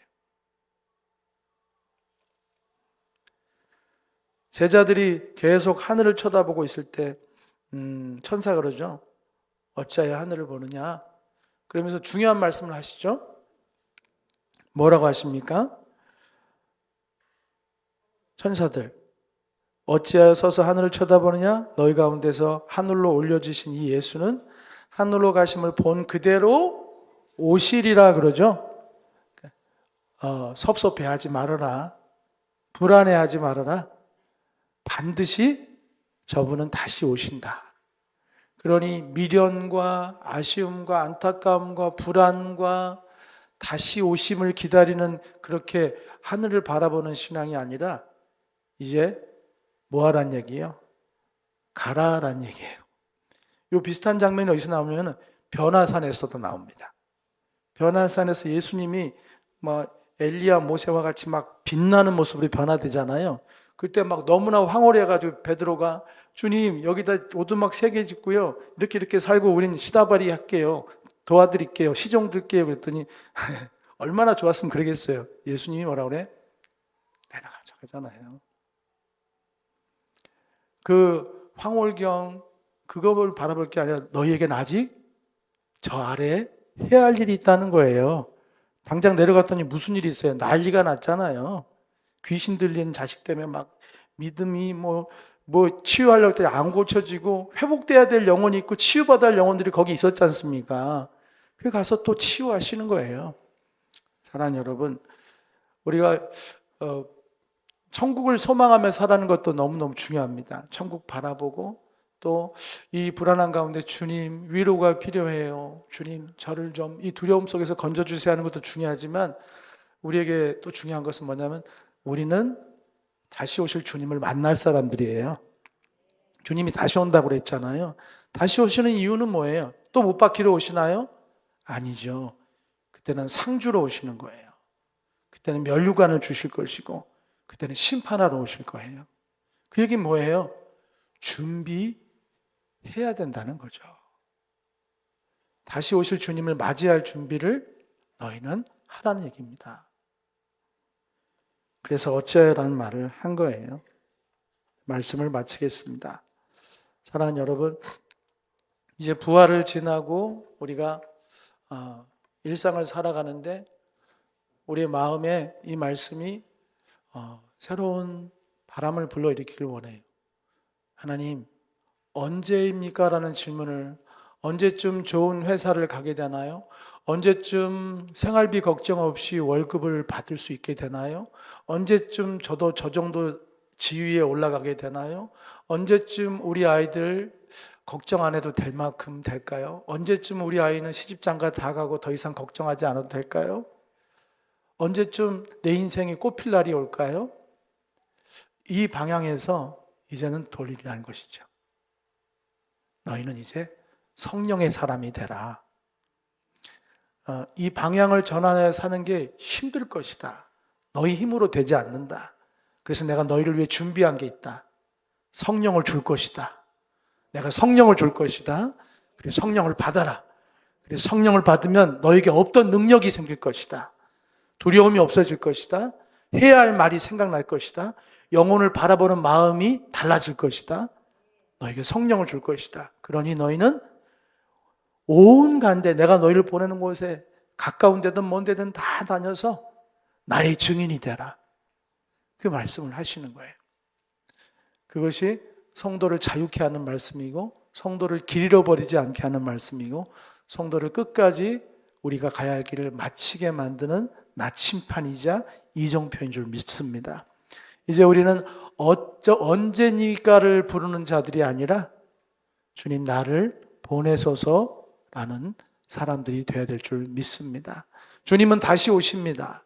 제자들이 계속 하늘을 쳐다보고 있을 때 천사가 그러죠. 어찌하여 하늘을 보느냐. 그러면서 중요한 말씀을 하시죠. 뭐라고 하십니까? 천사들 어찌하여 서서 하늘을 쳐다보느냐. 너희 가운데서 하늘로 올려지신 이 예수는 하늘로 가심을 본 그대로 오시리라 그러죠. 섭섭해하지 말아라. 불안해하지 말아라. 반드시 저분은 다시 오신다. 그러니 미련과 아쉬움과 안타까움과 불안과 다시 오심을 기다리는 그렇게 하늘을 바라보는 신앙이 아니라 이제 뭐 하란 얘기예요? 가라란 얘기예요. 이 비슷한 장면이 어디서 나오면 변화산에서도 나옵니다. 변화산에서 예수님이 엘리야 모세와 같이 막 빛나는 모습으로 변화되잖아요. 그때 막 너무나 황홀해가지고 베드로가 주님 여기다 오두막 3개 짓고요. 이렇게 살고 우린 시다바리 할게요. 도와드릴게요. 시종 들게요. 그랬더니 얼마나 좋았으면 그러겠어요. 예수님이 뭐라 그래? 내려가자 하잖아요. 그 황홀경 그걸 바라볼 게 아니라 너희에겐 아직 저 아래에 해야 할 일이 있다는 거예요. 당장 내려갔더니 무슨 일이 있어요? 난리가 났잖아요. 귀신 들린 자식 때문에 막 믿음이 뭐 치유하려고 때 안 고쳐지고 회복돼야 될 영혼이 있고 치유받아야 할 영혼들이 거기 있었지 않습니까? 그 가서 또 치유하시는 거예요. 사랑하는 여러분, 우리가 천국을 소망하며 살아가는 것도 너무너무 중요합니다. 천국 바라보고 또 이 불안한 가운데 주님 위로가 필요해요. 주님 저를 좀 이 두려움 속에서 건져주세요 하는 것도 중요하지만 우리에게 또 중요한 것은 뭐냐면 우리는 다시 오실 주님을 만날 사람들이에요. 주님이 다시 온다고 그랬잖아요. 다시 오시는 이유는 뭐예요? 또 못 박히러 오시나요? 아니죠. 그때는 상주로 오시는 거예요. 그때는 면류관을 주실 것이고 그때는 심판하러 오실 거예요. 그 얘기는 뭐예요? 준비해야 된다는 거죠. 다시 오실 주님을 맞이할 준비를 너희는 하라는 얘기입니다. 그래서 어찌하여라는 말을 한 거예요. 말씀을 마치겠습니다. 사랑하는 여러분, 이제 부활을 지나고 우리가 일상을 살아가는데 우리의 마음에 이 말씀이 새로운 바람을 불러일으키길 원해요. 하나님, 언제입니까? 라는 질문을 언제쯤 좋은 회사를 가게 되나요? 언제쯤 생활비 걱정 없이 월급을 받을 수 있게 되나요? 언제쯤 저도 저 정도 지위에 올라가게 되나요? 언제쯤 우리 아이들 걱정 안 해도 될 만큼 될까요? 언제쯤 우리 아이는 시집장가 다 가고 더 이상 걱정하지 않아도 될까요? 언제쯤 내 인생이 꽃필 날이 올까요? 이 방향에서 이제는 돌리라는 것이죠. 너희는 이제 성령의 사람이 되라. 이 방향을 전환해 사는 게 힘들 것이다. 너희 힘으로 되지 않는다. 그래서 내가 너희를 위해 준비한 게 있다. 성령을 줄 것이다. 내가 성령을 줄 것이다. 그래서 성령을 받아라. 그래서 성령을 받으면 너에게 없던 능력이 생길 것이다. 두려움이 없어질 것이다. 해야 할 말이 생각날 것이다. 영혼을 바라보는 마음이 달라질 것이다. 너에게 성령을 줄 것이다. 그러니 너희는 온 간데 내가 너희를 보내는 곳에 가까운 데든 먼 데든 다 다녀서 나의 증인이 되라. 그 말씀을 하시는 거예요. 그것이 성도를 자유케 하는 말씀이고 성도를 길 잃어버리지 않게 하는 말씀이고 성도를 끝까지 우리가 가야 할 길을 마치게 만드는 나침판이자 이정표인 줄 믿습니다. 이제 우리는 언제니까를 부르는 자들이 아니라 주님 나를 보내소서라는 사람들이 되어야 될 줄 믿습니다. 주님은 다시 오십니다.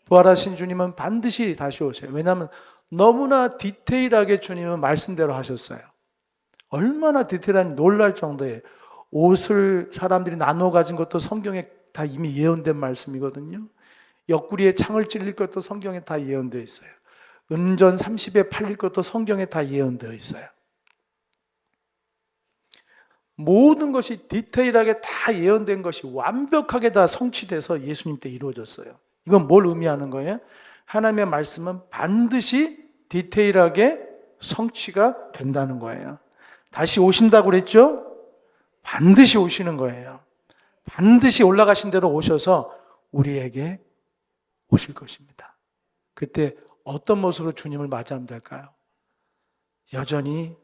부활하신 주님은 반드시 다시 오세요. 왜냐하면 너무나 디테일하게 주님은 말씀대로 하셨어요. 얼마나 디테일한지 놀랄 정도의 옷을 사람들이 나눠 가진 것도 성경에 다 이미 예언된 말씀이거든요. 옆구리에 창을 찔릴 것도 성경에 다 예언되어 있어요. 은전 30에 팔릴 것도 성경에 다 예언되어 있어요. 모든 것이 디테일하게 다 예언된 것이 완벽하게 다 성취돼서 예수님 때 이루어졌어요. 이건 뭘 의미하는 거예요? 하나님의 말씀은 반드시 디테일하게 성취가 된다는 거예요. 다시 오신다고 그랬죠? 반드시 오시는 거예요. 반드시 올라가신 대로 오셔서 우리에게 오실 것입니다. 그때 어떤 모습으로 주님을 맞이하면 될까요? 여전히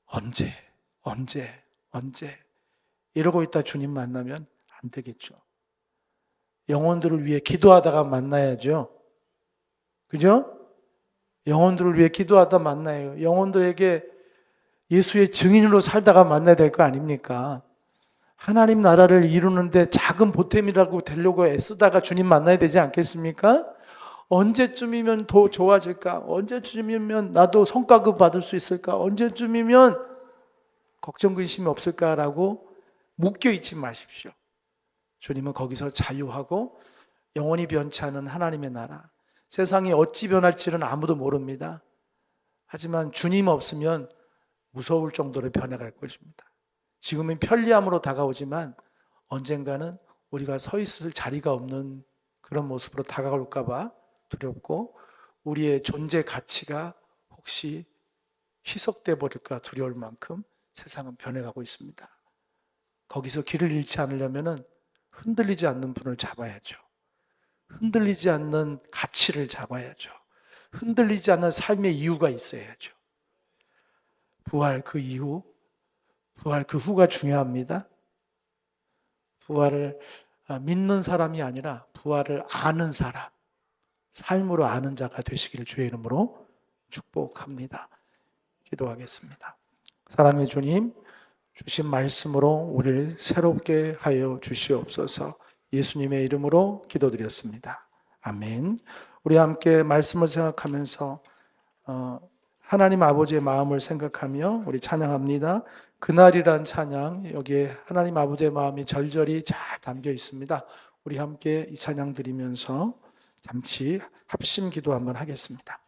언제 이러고 있다 주님 만나면 안 되겠죠. 영혼들을 위해 기도하다가 만나야죠. 그죠? 영혼들을 위해 기도하다 만나요. 영혼들에게 예수의 증인으로 살다가 만나야 될 거 아닙니까? 하나님 나라를 이루는데 작은 보탬이라고 되려고 애쓰다가 주님 만나야 되지 않겠습니까? 언제쯤이면 더 좋아질까? 언제쯤이면 나도 성과급 받을 수 있을까? 언제쯤이면 걱정 근심이 없을까라고 묶여 있지 마십시오. 주님은 거기서 자유하고 영원히 변치 않은 하나님의 나라, 세상이 어찌 변할지는 아무도 모릅니다. 하지만 주님 없으면 무서울 정도로 변해갈 것입니다. 지금은 편리함으로 다가오지만 언젠가는 우리가 서 있을 자리가 없는 그런 모습으로 다가올까 봐 두렵고, 우리의 존재 가치가 혹시 희석돼 버릴까 두려울 만큼 세상은 변해가고 있습니다. 거기서 길을 잃지 않으려면 흔들리지 않는 분을 잡아야죠. 흔들리지 않는 가치를 잡아야죠. 흔들리지 않는 삶의 이유가 있어야죠. 부활 그 이후, 부활 그 후가 중요합니다. 부활을 믿는 사람이 아니라 부활을 아는 사람, 삶으로 아는 자가 되시기를 주의 이름으로 축복합니다. 기도하겠습니다. 사랑의 주님, 주신 말씀으로 우리를 새롭게 하여 주시옵소서. 예수님의 이름으로 기도드렸습니다. 아멘. 우리 함께 말씀을 생각하면서 하나님 아버지의 마음을 생각하며 우리 찬양합니다. 그날이란 찬양, 여기에 하나님 아버지의 마음이 절절히 잘 담겨 있습니다. 우리 함께 이 찬양 드리면서 잠시 합심 기도 한번 하겠습니다.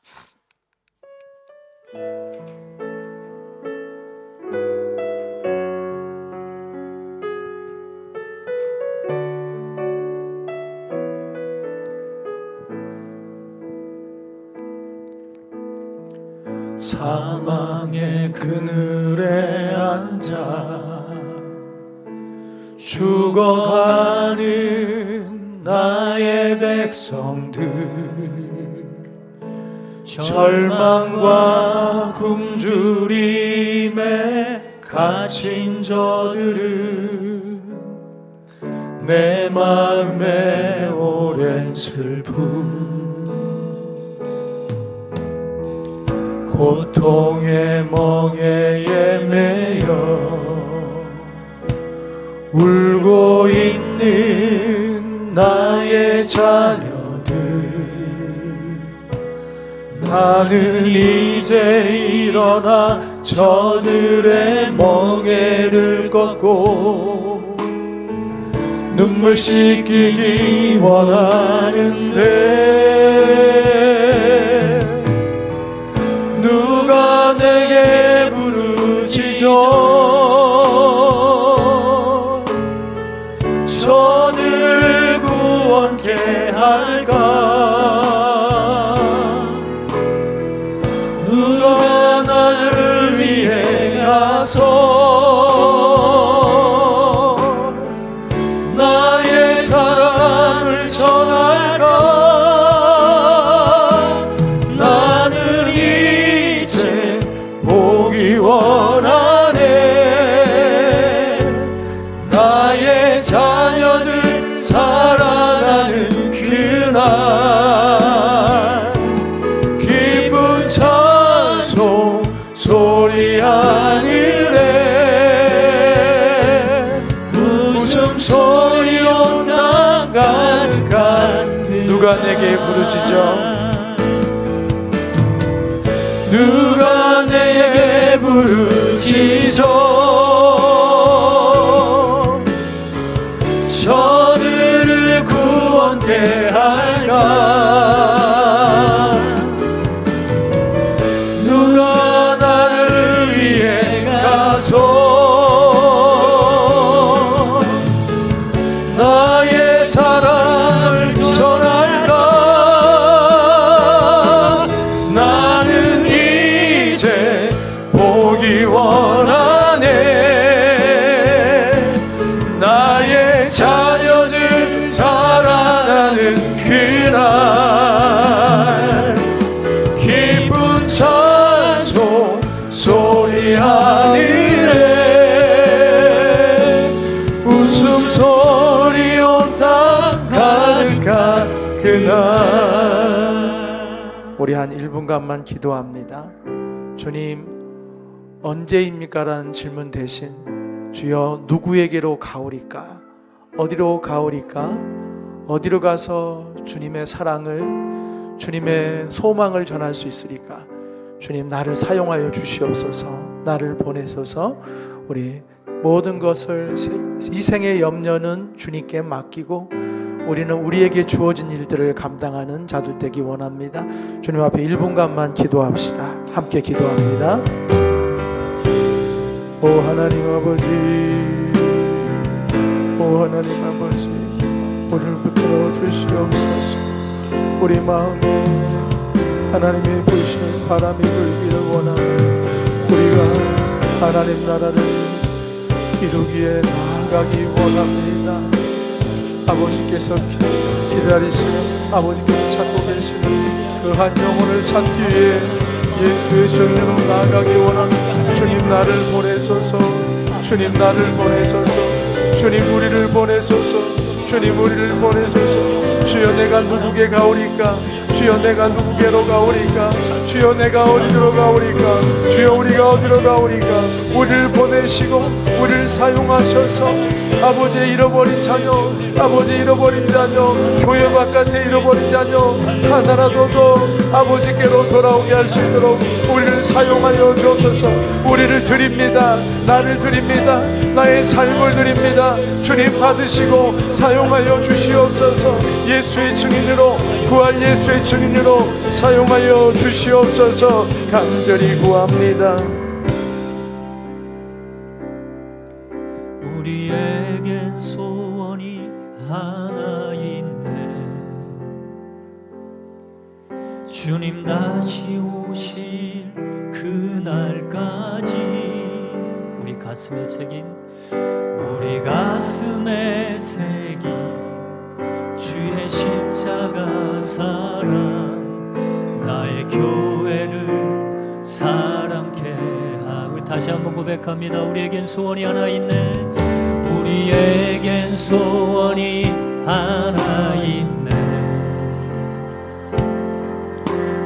사망의 그늘에 앉아 죽어가는 나의 백성들, 절망과 굶주림에 갇힌 저들은 내 마음에 오랜 슬픔, 고통의 멍에에 매여 울고 있는 나의 자녀들, 나는 이제 일어나 저들의 멍에를 걷고 눈물 씻기기 원하는데 누가 내게 부르짖어 저들을 구원케 할까? 누가 나를 위해 가서 나의 사랑을 전할까? 나는 이제 보기 원하네. 나의 자녀들 누가 내게 부르짖어 누가 내게 부르짖어 저들을 구원케 할까 누가 나를 위해 가서 나의 사랑을 전할까 나는 이제 보기 원하네 나의 자녀들 살아나는 그날 기쁜 찬송 소리 하늘에 웃음소리 온 땅 가득한 그날 우리 한 1분간만 기도합니다. 주님 언제입니까? 라는 질문 대신 주여 누구에게로 가오리까? 어디로 가오리까? 어디로 가서 주님의 사랑을 주님의 소망을 전할 수 있으리까? 주님 나를 사용하여 주시옵소서. 나를 보내소서. 우리 모든 것을 이 생의 염려는 주님께 맡기고 우리는 우리에게 주어진 일들을 감당하는 자들 되기 원합니다. 주님 앞에 1분간만 기도합시다. 함께 기도합니다. 오 하나님 아버지, 오 하나님 아버지, 오늘부터 주시옵소서. 우리 마음에 하나님이 부시는 바람이 불기를 원하는 우리가 하나님 나라를 이루기에 나아가기 원합니다. 아버지께서 기다리시는 아버지께서 찾고 계시는 그 한 영혼을 찾기 위해 예수의 정령으로 나아가기 원합니다. 주님 나를 보내소서. 주님 나를 보내소서. 주님 우리를 보내소서. 주님 우리를 보내소서. 주여 내가 누구게 가오리까? 주여 내가 누구게로 가오리까? 주여 내가 어디로 가오리까? 주여 우리가 어디로 가오리까? 우리를 보내시고 우리를 사용하셔서 아버지의 잃어버린 자녀, 아버지 잃어버린 자녀, 교회 바깥에 잃어버린 자녀 하나라도 더 아버지께로 돌아오게 할 수 있도록 우리를 사용하여 주옵소서. 우리를 드립니다. 나를 드립니다. 나의 삶을 드립니다. 주님 받으시고 사용하여 주시옵소서. 예수의 증인으로 부활 예수의 증인으로 사용하여 주시옵소서. 간절히 구합니다. 우리에겐 소원이 하나 있네. 주님 다시 오실 그날까지 우리 가슴에 새긴 주의 십자가 사랑 나의 교회를 사랑케 하고 우리 다시 한번 고백합니다. 우리에겐 소원이 하나 있네. 우리에겐 소원이 하나 있네.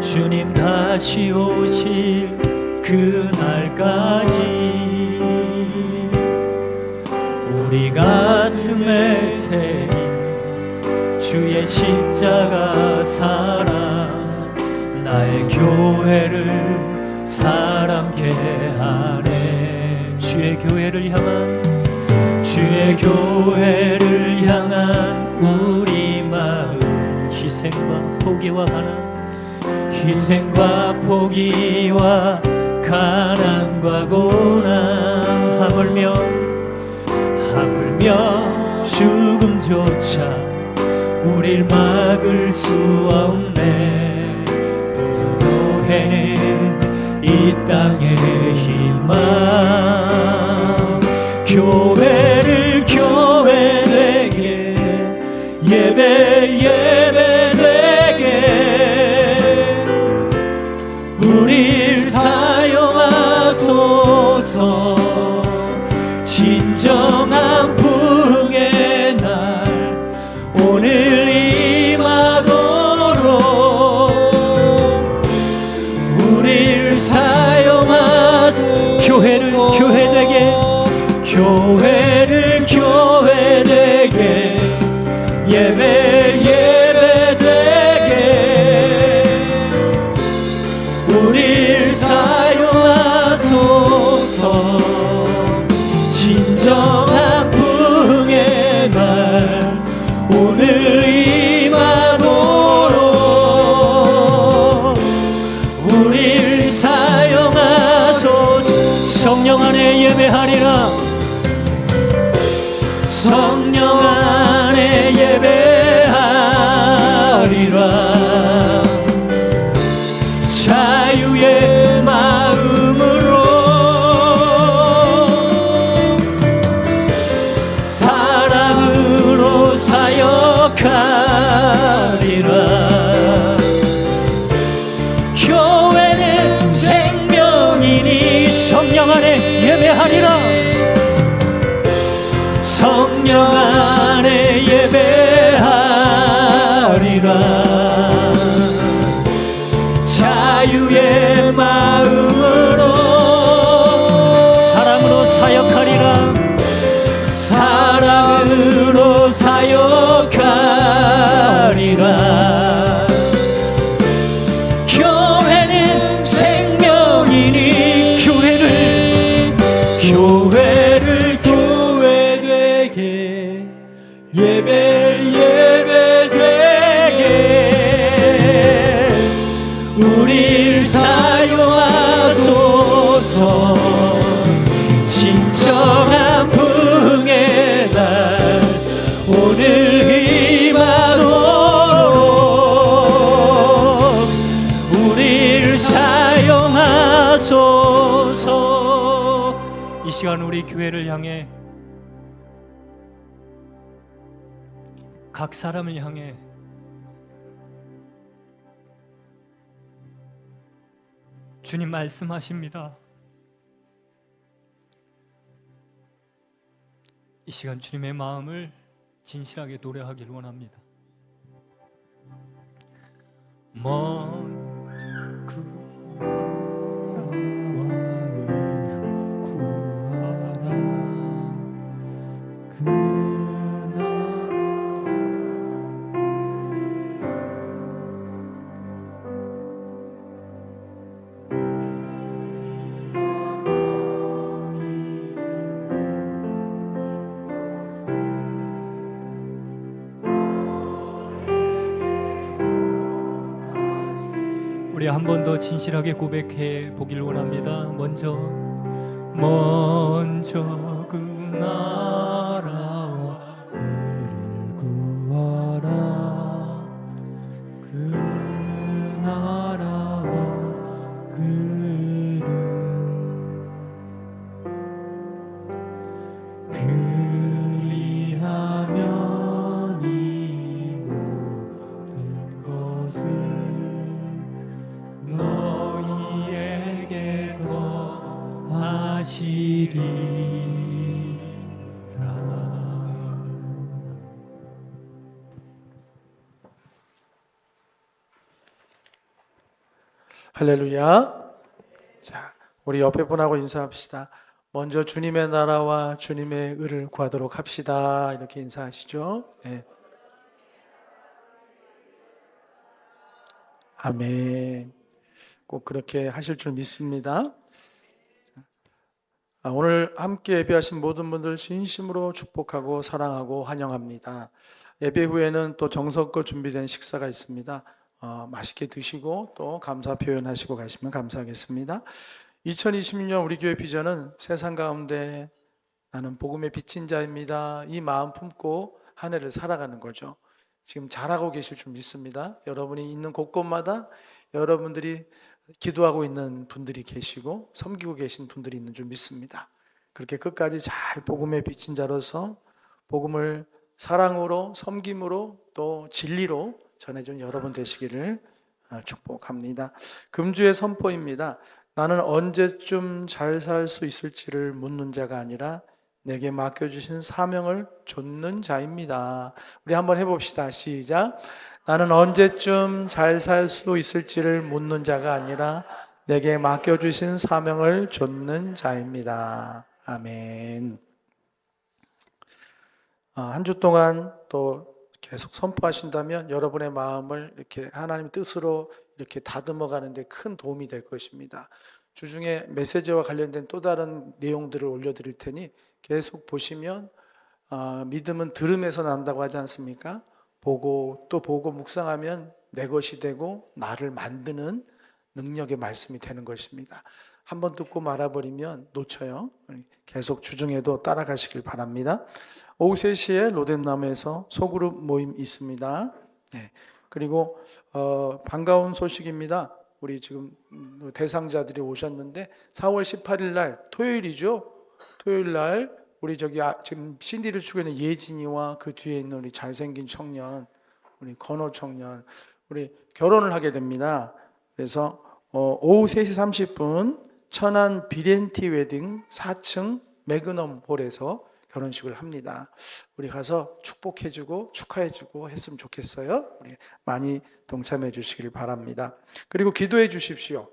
주님 다시 오실 그날까지 우리 가슴에 새긴 주의 십자가 사랑 나의 교회를 사랑케 하네. 주의 교회를 향한 우리 마음 희생과 포기와 가난과 고난 하물며 죽음조차 우릴 막을 수 없네. 노래는 이 땅의 희망 교회를 교회되게 예배되게 우릴 사용하소서. 진정한 부흥의 날 오늘 임하도록 우릴 사용하소서. 교회를 교회되게 예배되게 자유의 마음으로 사랑으로 사역하리라. 교회는 생명이니 성령 안에 예배하리라. 성령 안에 예배하리라. 자유의 마음으로 사랑으로 사역하리라. 사랑으로 사역하리라. 교회는 생명이니 교회를 교회되게 예배되게 우릴 사용하소서. 진정한 부흥의 날 오늘 임하도록 우릴 사용하소서. 이 시간 우리 교회를 향해, 각 사람을 향해 주님 말씀하십니다. 이 시간 주님의 마음을 진실하게 노래하기를 원합니다. 먼 우리 한 번 더 진실하게 고백해 보길 원합니다. 먼저 그 나라와 의를 구하라. 그 나라와 그 의를 그리하면 이 모든 것을 너희에게 더하시리라. 할렐루야. 자, 우리 옆에 분하고 인사합시다. 먼저 주님의 나라와 주님의 의를 구하도록 합시다. 이렇게 인사하시죠. 네. 아멘. 꼭 그렇게 하실 줄 믿습니다. 오늘 함께 예배하신 모든 분들 진심으로 축복하고 사랑하고 환영합니다. 예배 후에는 또 정성껏 준비된 식사가 있습니다. 맛있게 드시고 또 감사 표현하시고 가시면 감사하겠습니다. 2026년 우리 교회 비전은 세상 가운데 나는 복음의 빛인 자입니다. 이 마음 품고 한 해를 살아가는 거죠. 지금 잘하고 계실 줄 믿습니다. 여러분이 있는 곳곳마다 여러분들이 기도하고 있는 분들이 계시고 섬기고 계신 분들이 있는 줄 믿습니다. 그렇게 끝까지 잘 복음의 빛인 자로서 복음을 사랑으로 섬김으로 또 진리로 전해준 여러분 되시기를 축복합니다. 금주의 선포입니다. 나는 언제쯤 잘 살 수 있을지를 묻는 자가 아니라 내게 맡겨주신 사명을 좇는 자입니다. 우리 한번 해봅시다. 시작. 나는 언제쯤 잘 살 수 있을지를 묻는 자가 아니라 내게 맡겨주신 사명을 좇는 자입니다. 아멘. 한 주 동안 또 계속 선포하신다면 여러분의 마음을 이렇게 하나님의 뜻으로 이렇게 다듬어 가는데 큰 도움이 될 것입니다. 주중에 메시지와 관련된 또 다른 내용들을 올려드릴 테니 계속 보시면 믿음은 들음에서 난다고 하지 않습니까? 보고 또 보고 묵상하면 내 것이 되고 나를 만드는 능력의 말씀이 되는 것입니다. 한번 듣고 말아버리면 놓쳐요. 계속 주중에도 따라가시길 바랍니다. 오후 3시에 로뎀나무에서 소그룹 모임 있습니다. 네. 그리고 반가운 소식입니다. 우리 지금 대상자들이 오셨는데 4월 18일 날 토요일이죠. 토요일 날 우리 저기 지금 CD를 추고 있는 예진이와 그 뒤에 있는 우리 잘생긴 청년, 우리 건호 청년, 우리 결혼을 하게 됩니다. 그래서 오후 3시 30분 천안 비렌티 웨딩 4층 매그넘 홀에서 결혼식을 합니다. 우리 가서 축복해주고 축하해주고 했으면 좋겠어요. 우리 많이 동참해 주시길 바랍니다. 그리고 기도해 주십시오.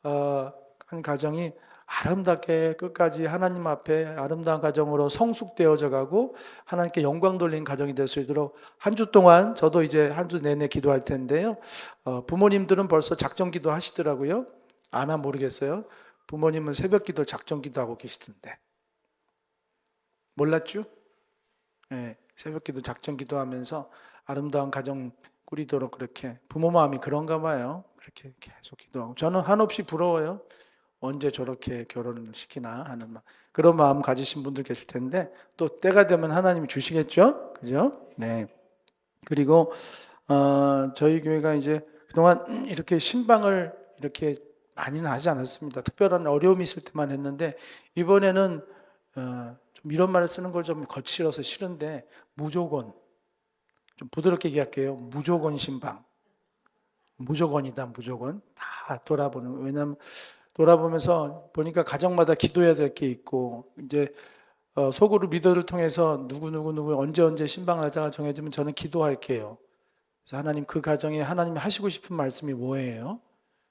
한 가정이 아름답게 끝까지 하나님 앞에 아름다운 가정으로 성숙되어져 가고 하나님께 영광 돌린 가정이 될 수 있도록 한 주 동안 저도 이제 한 주 내내 기도할 텐데요. 부모님들은 벌써 작정 기도 하시더라고요. 아나 모르겠어요. 부모님은 새벽 기도 작정 기도하고 계시던데. 몰랐죠? 네, 새벽 기도 작정 기도하면서 아름다운 가정 꾸리도록 그렇게 부모 마음이 그런가 봐요. 그렇게 계속 기도하고 저는 한없이 부러워요. 언제 저렇게 결혼을 시키나 하는 그런 마음 가지신 분들 계실 텐데 또 때가 되면 하나님이 주시겠죠? 그죠? 네. 그리고 저희 교회가 이제 그동안 이렇게 신방을 이렇게 많이는 하지 않았습니다. 특별한 어려움이 있을 때만 했는데 이번에는 좀 이런 말을 쓰는 걸 좀 거칠어서 싫은데 무조건 좀 부드럽게 얘기할게요. 무조건 신방. 무조건이다. 무조건 다 돌아보는. 왜냐하면 돌아보면서 보니까 가정마다 기도해야 될 게 있고 이제 속으로 리더를 통해서 누구 언제 신방 날짜가 정해지면 저는 기도할게요. 그래서 하나님 그 가정에 하나님이 하시고 싶은 말씀이 뭐예요?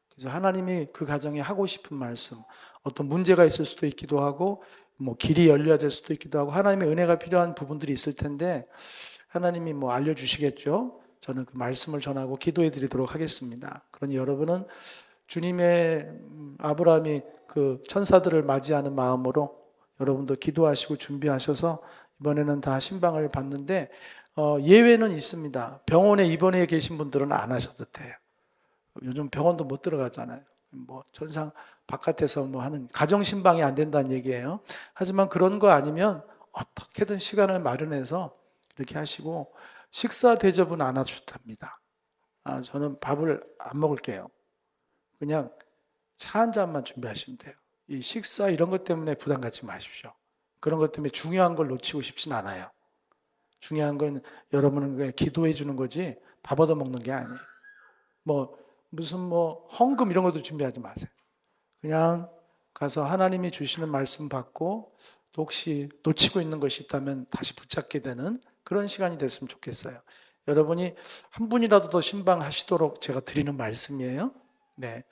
그래서 하나님이 그 가정에 하고 싶은 말씀 어떤 문제가 있을 수도 있기도 하고 뭐 길이 열려야 될 수도 있기도 하고 하나님의 은혜가 필요한 부분들이 있을 텐데 하나님이 뭐 알려주시겠죠. 저는 그 말씀을 전하고 기도해 드리도록 하겠습니다. 그러니 여러분은 주님의 아브라함이 그 천사들을 맞이하는 마음으로 여러분도 기도하시고 준비하셔서 이번에는 다 신방을 받는데 예외는 있습니다. 병원에 입원해 계신 분들은 안 하셔도 돼요. 요즘 병원도 못 들어가잖아요. 뭐 천상 바깥에서 뭐 하는 가정 신방이 안 된다는 얘기예요. 하지만 그런 거 아니면 어떻게든 시간을 마련해서 이렇게 하시고 식사 대접은 안 하셨답니다. 저는 밥을 안 먹을게요. 그냥 차 한 잔만 준비하시면 돼요. 이 식사 이런 것 때문에 부담 갖지 마십시오. 그런 것 때문에 중요한 걸 놓치고 싶진 않아요. 중요한 건 여러분은 그냥 기도해 주는 거지 밥 얻어 먹는 게 아니에요. 무슨 헌금 이런 것도 준비하지 마세요. 그냥 가서 하나님이 주시는 말씀 받고 또 혹시 놓치고 있는 것이 있다면 다시 붙잡게 되는 그런 시간이 됐으면 좋겠어요. 여러분이 한 분이라도 더 신방하시도록 제가 드리는 말씀이에요. 네,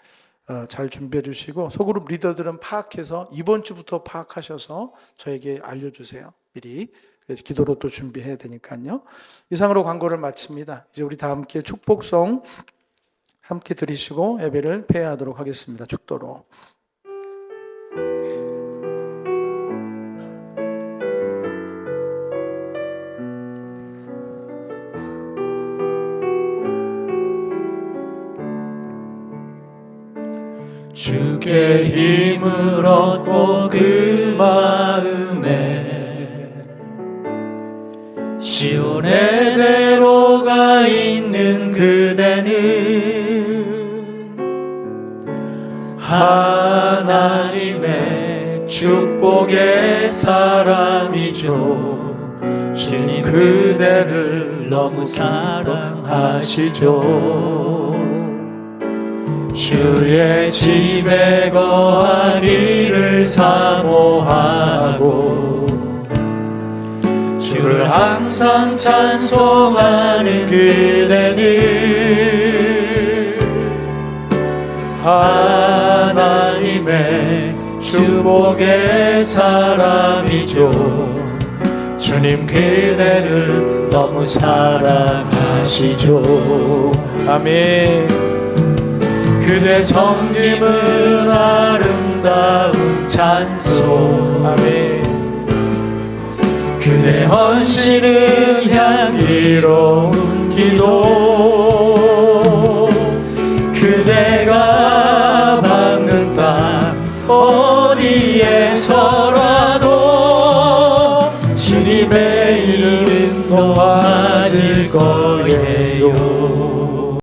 잘 준비해 주시고 소그룹 리더들은 파악해서 이번 주부터 파악하셔서 저에게 알려주세요. 미리. 그래서 기도로 또 준비해야 되니까요. 이상으로 광고를 마칩니다. 이제 우리 다 함께 축복송 함께 드리시고 예배를 폐하하도록 하겠습니다. 축도로. 주께 힘을 얻고 그 마음에 시온의 대로가 있는 그대는 하나님의 축복의 사람이죠. 주님 그대를 너무 사랑하시죠. 주의 집에 거하기를 사모하고 주를 항상 찬송하는 그대는 하나님의 축복의 사람이죠. 주님 그대를 너무 사랑하시죠. 아멘. 그대 섬김은 아름다운 찬송. 아멘. 그대 헌신은 향기로운 기도. 그대가 박는 땅 어디에서라도 주님의 이름 높아질 것